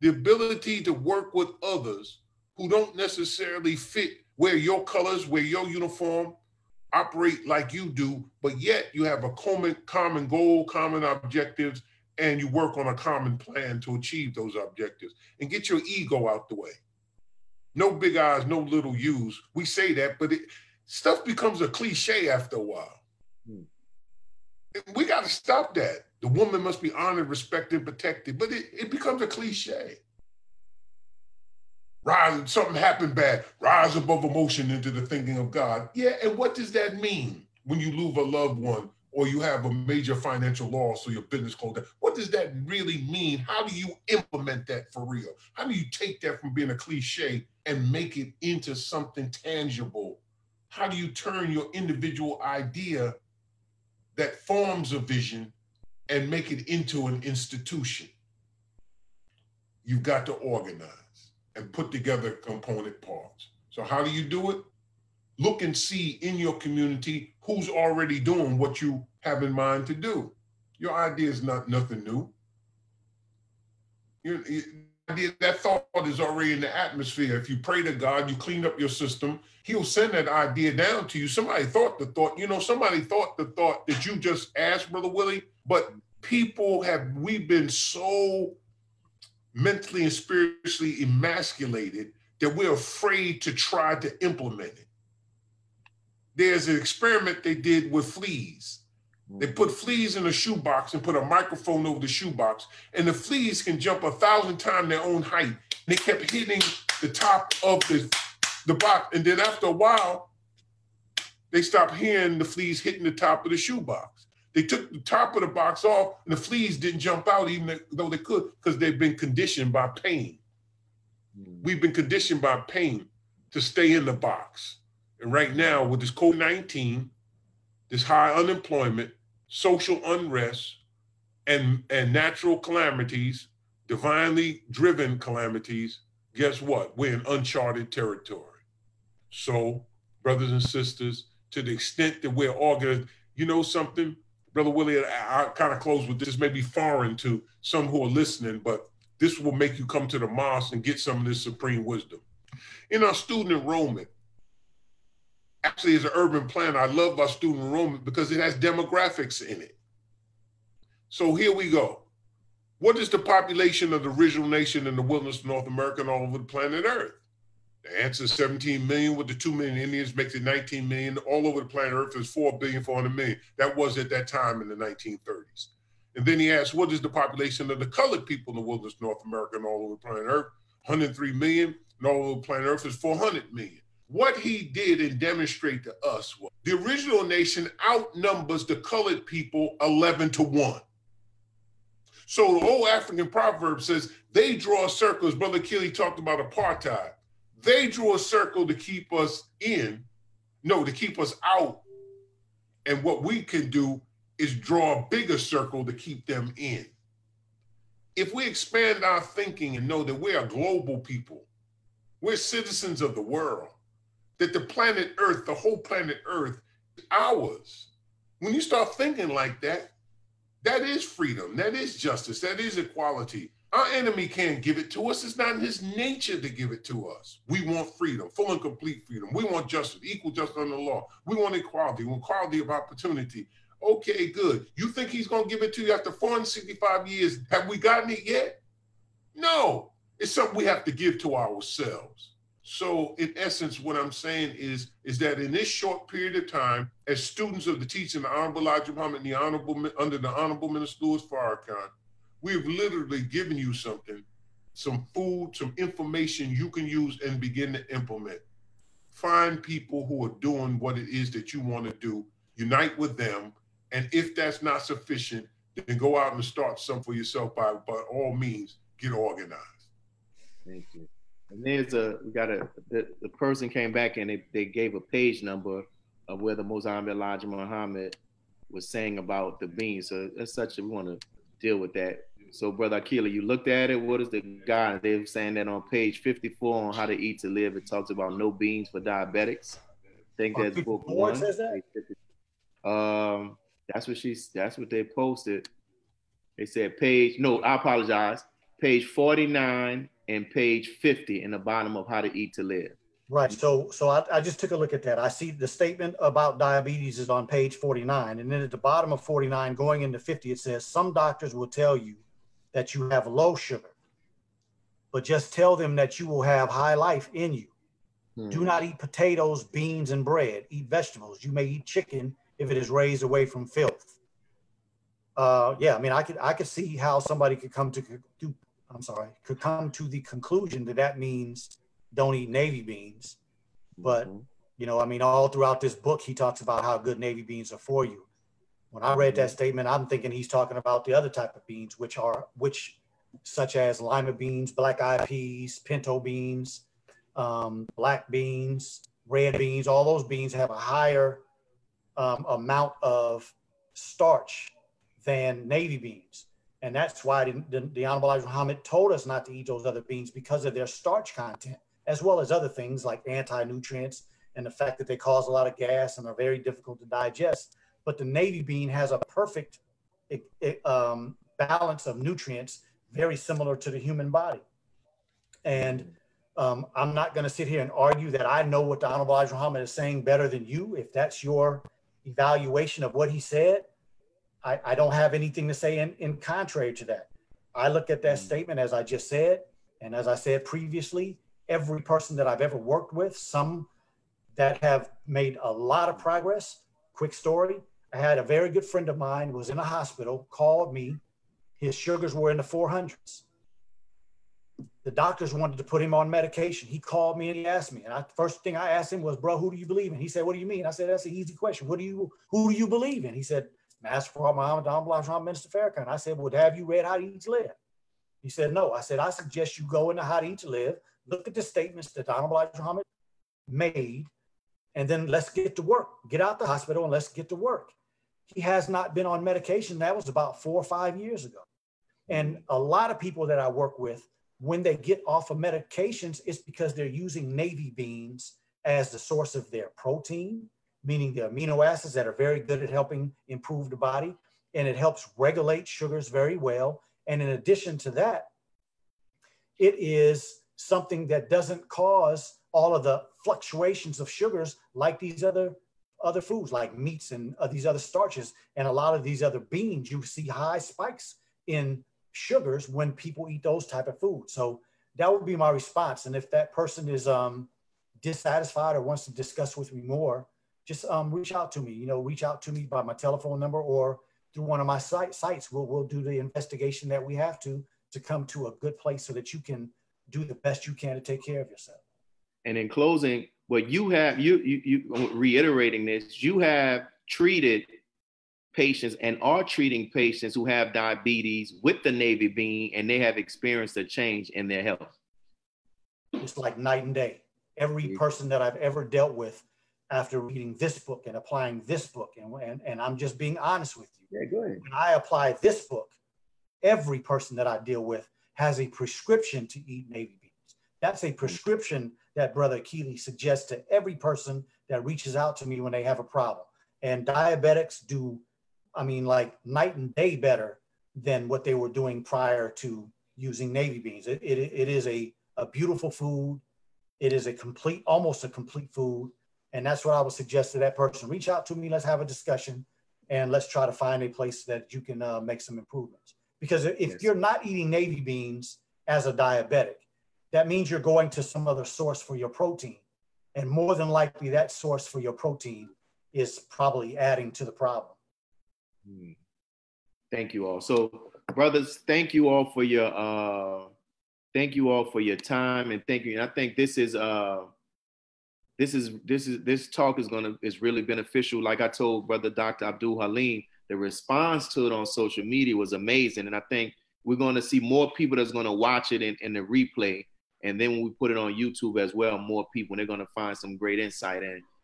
The ability to work with others who don't necessarily fit wear your colors, wear your uniform, operate like you do, but yet you have a common goal, common objectives, and you work on a common plan to achieve those objectives and get your ego out the way. No big eyes, no little U's. We say that, but stuff becomes a cliche after a while. We got to stop that. The woman must be honored, respected, protected, but it becomes a cliche. Rise, something happened bad, rise above emotion into the thinking of God. Yeah, and what does that mean when you lose a loved one or you have a major financial loss or your business closed down? What does that really mean? How do you implement that for real? How do you take that from being a cliche and make it into something tangible? How do you turn your individual idea that forms a vision and make it into an institution? You've got to organize and put together component parts. So how do you do it? Look and see in your community who's already doing what you have in mind to do. Your idea is not nothing new. That thought is already in the atmosphere. If you pray to God, you clean up your system, he'll send that idea down to you. Somebody thought the thought, somebody thought the thought that you just asked, Brother Willie, but we've been so mentally and spiritually emasculated that we're afraid to try to implement it. There's an experiment they did with fleas. They put fleas in a shoebox and put a microphone over the shoebox, and the fleas can jump 1,000 times their own height. They kept hitting the top of the box, and then after a while, they stopped hearing the fleas hitting the top of the shoebox. They took the top of the box off, and the fleas didn't jump out even though they could, because they've been conditioned by pain. We've been conditioned by pain to stay in the box. And right now, with this COVID-19, this high unemployment, social unrest, and natural calamities, divinely driven calamities, guess what? We're in uncharted territory. So, brothers and sisters, to the extent that we're organized, you know something? Brother Willie, I kind of close with this. This may be foreign to some who are listening, but this will make you come to the mosque and get some of this supreme wisdom. In our student enrollment, actually as an urban planner, I love our student enrollment because it has demographics in it. So here we go. What is the population of the original nation in the wilderness of North America and all over the planet Earth? The answer is 17 million. With the 2 million Indians makes it 19 million. All over the planet Earth is 4,400,000,000. That was at that time in the 1930s. And then he asked, what is the population of the colored people in the wilderness of North America and all over the planet Earth? 103 million, and all over the planet Earth is 400 million. What he did and demonstrate to us was the original nation outnumbers the colored people 11-1. So the old African proverb says, they draw circles. Brother Akili talked about apartheid. They drew a circle to keep us to keep us out. And what we can do is draw a bigger circle to keep them in. If we expand our thinking and know that we're a global people, we're citizens of the world, that the planet Earth, the whole planet Earth, is ours. When you start thinking like that, that is freedom, that is justice, that is equality. Our enemy can't give it to us. It's not in his nature to give it to us. We want freedom, full and complete freedom. We want justice, equal justice under the law. We want equality of opportunity. Okay, good. You think he's going to give it to you after 465 years? Have we gotten it yet? No. It's something we have to give to ourselves. So in essence, what I'm saying is that in this short period of time, as students of the teaching of the Honorable Elijah Muhammad and under the Honorable Minister Louis Farrakhan, we've literally given you something, some food, some information you can use and begin to implement. Find people who are doing what it is that you want to do, unite with them, and if that's not sufficient, then go out and start something for yourself by all means, get organized. Thank you. And there's the person came back and they gave a page number of where the Most Honorable Elijah Muhammad was saying about the beans. So that's we want to deal with that. So, Brother Akili, you looked at it. What is the guide? They're saying that on page 54 on How to Eat to Live, it talks about no beans for diabetics. I think that's book 1. Says that? That's what they posted. They said I apologize. Page 49 and page 50 in the bottom of How to Eat to Live. Right. So I just took a look at that. I see the statement about diabetes is on page 49. And then at the bottom of 49, going into 50, it says, some doctors will tell you that you have low sugar, but just tell them that you will have high life in you. Do not eat potatoes, beans, and bread. Eat vegetables. You may eat chicken if it is raised away from filth. Yeah, I mean, I could see how somebody could come to the conclusion that means don't eat navy beans. But, you know, I mean, all throughout this book, he talks about how good navy beans are for you. When I read that statement, I'm thinking he's talking about the other type of beans, which such as lima beans, black eyed peas, pinto beans, black beans, red beans. All those beans have a higher amount of starch than navy beans. And that's why the Honorable Elijah Muhammad told us not to eat those other beans, because of their starch content, as well as other things like anti-nutrients and the fact that they cause a lot of gas and are very difficult to digest. But the navy bean has a perfect balance of nutrients, very similar to the human body. And I'm not going to sit here and argue that I know what the Honorable Elijah Muhammad is saying better than you. If that's your evaluation of what he said, I don't have anything to say in contrary to that. I look at that statement, as I just said, and as I said previously, every person that I've ever worked with, some that have made a lot of progress. Quick story. I had a very good friend of mine who was in a hospital, called me. His sugars were in the 400s. The doctors wanted to put him on medication. He called me and he asked me. And first thing I asked him was, bro, who do you believe in? He said, what do you mean? I said, that's an easy question. Who do you believe in? He said, Master Prophet Muhammad, Honorable Elijah Muhammad, Minister Farrakhan. I said, well, have you read How to Eat to Live? He said, no. I said, I suggest you go into How to Eat to Live, look at the statements that Honorable Elijah Muhammad made, and then let's get to work. Get out the hospital and let's get to work. He has not been on medication. That was about 4 or 5 years ago. And a lot of people that I work with, when they get off of medications, it's because they're using navy beans as the source of their protein, meaning the amino acids that are very good at helping improve the body. And it helps regulate sugars very well. And in addition to that, it is something that doesn't cause all of the fluctuations of sugars like these other foods, like meats and these other starches. And a lot of these other beans, you see high spikes in sugars when people eat those type of foods. So that would be my response. And if that person is dissatisfied or wants to discuss with me more, just reach out to me. Reach out to me by my telephone number or through one of my sites. We'll do the investigation that we have to come to a good place so that you can do the best you can to take care of yourself. And in closing, what you have, you reiterating this, you have treated patients and are treating patients who have diabetes with the navy bean, and they have experienced a change in their health. It's like night and day. Every person that I've ever dealt with after reading this book and applying this book, and I'm just being honest with you. Yeah, go ahead. When I apply this book, every person that I deal with has a prescription to eat navy beans. That's a prescription that Brother Akili suggests to every person that reaches out to me when they have a problem. And diabetics do, like night and day better than what they were doing prior to using navy beans. It is a beautiful food. It is almost a complete food. And that's what I would suggest to that person. Reach out to me, let's have a discussion, and let's try to find a place that you can make some improvements. Because if you're not eating navy beans as a diabetic, that means you're going to some other source for your protein. And more than likely that source for your protein is probably adding to the problem. Thank you all. So brothers, thank you all for your time, and thank you. And I think this talk is really beneficial. Like I told Brother Dr. Abdul Haleem, the response to it on social media was amazing. And I think we're going to see more people that's going to watch it in the replay. And then when we put it on YouTube as well, more people, they're going to find some great insight.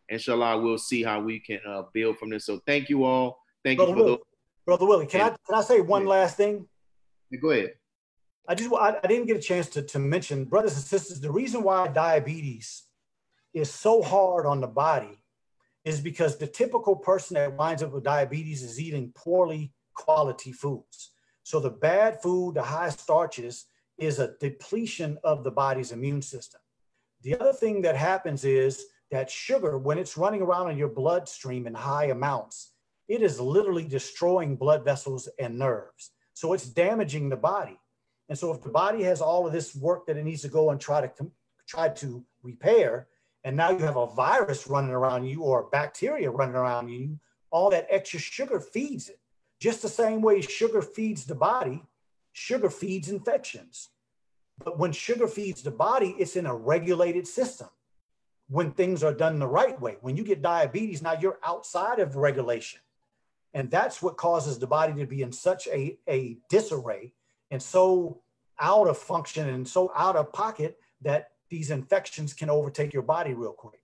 inshallah, we'll see how we can build from this. So thank you all. Thank Brother you for Willie, Brother Willie, can I say one last thing? Go ahead. I didn't get a chance to mention, brothers and sisters, the reason why diabetes is so hard on the body is because the typical person that winds up with diabetes is eating poorly quality foods. So the bad food, the high starches, is a depletion of the body's immune system. The other thing that happens is that sugar, when it's running around in your bloodstream in high amounts, it is literally destroying blood vessels and nerves. So it's damaging the body. And so if the body has all of this work that it needs to go and try to repair, and now you have a virus running around you or bacteria running around you, all that extra sugar feeds it. Just the same way sugar feeds the body, sugar feeds infections. But when sugar feeds the body, it's in a regulated system. When things are done the right way, when you get diabetes, now you're outside of regulation. And that's what causes the body to be in such a disarray and so out of function and so out of pocket that these infections can overtake your body real quick.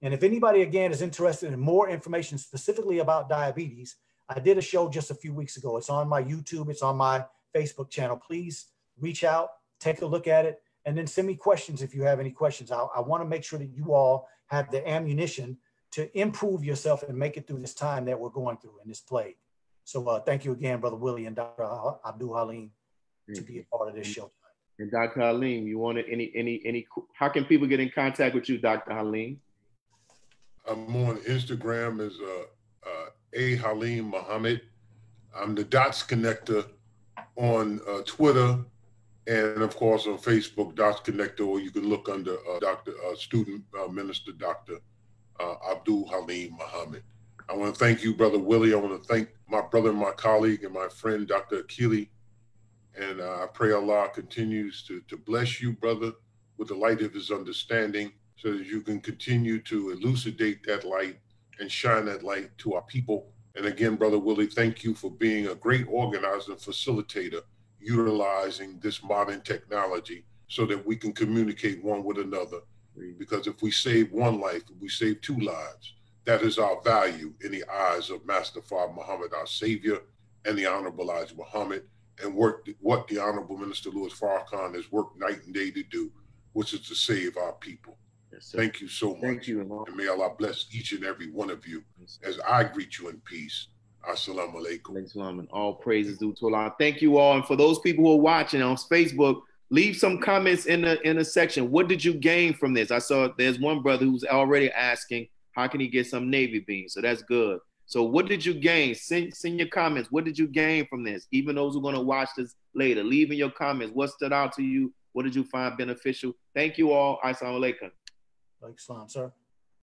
And if anybody, again, is interested in more information specifically about diabetes, I did a show just a few weeks ago. It's on my YouTube. It's on my Facebook channel. Please reach out, take a look at it, and then send me questions if you have any questions. I want to make sure that you all have the ammunition to improve yourself and make it through this time that we're going through in this plague. So thank you again, Brother Willie and Dr. Abdul Haleem, to be a part of this show. And Dr. Haleem, you wanted any, how can people get in contact with you, Dr. Haleem? I'm on Instagram as A. Haleem Muhammad. I'm the Dots Connector on Twitter, and of course on Facebook, Dots Connector, or you can look under Student Minister Dr. Abdul Haleem Muhammad. I want to thank you, Brother Willie. I want to thank my brother, my colleague, and my friend, Dr. Akili. And I pray Allah continues to bless you, brother, with the light of his understanding so that you can continue to elucidate that light and shine that light to our people. And again, Brother Willie, thank you for being a great organizer and facilitator, utilizing this modern technology so that we can communicate one with another. Because if we save one life, if we save two lives, that is our value in the eyes of Master Father Muhammad, our Savior, and the Honorable Elijah Muhammad, and what the Honorable Minister Louis Farrakhan has worked night and day to do, which is to save our people. Yes, thank you so much. Thank you, and may Allah bless each and every one of you as I greet you in peace. Assalamu alaikum. And all praises due to Allah. Thank you all. And for those people who are watching on Facebook, leave some comments in the section. What did you gain from this? I saw there's one brother who's already asking, how can he get some Navy beans? So that's good. So what did you gain? Send your comments. What did you gain from this? Even those who are going to watch this later, leave in your comments. What stood out to you? What did you find beneficial? Thank you all. Assalamu alaikum. Like Islam, sir.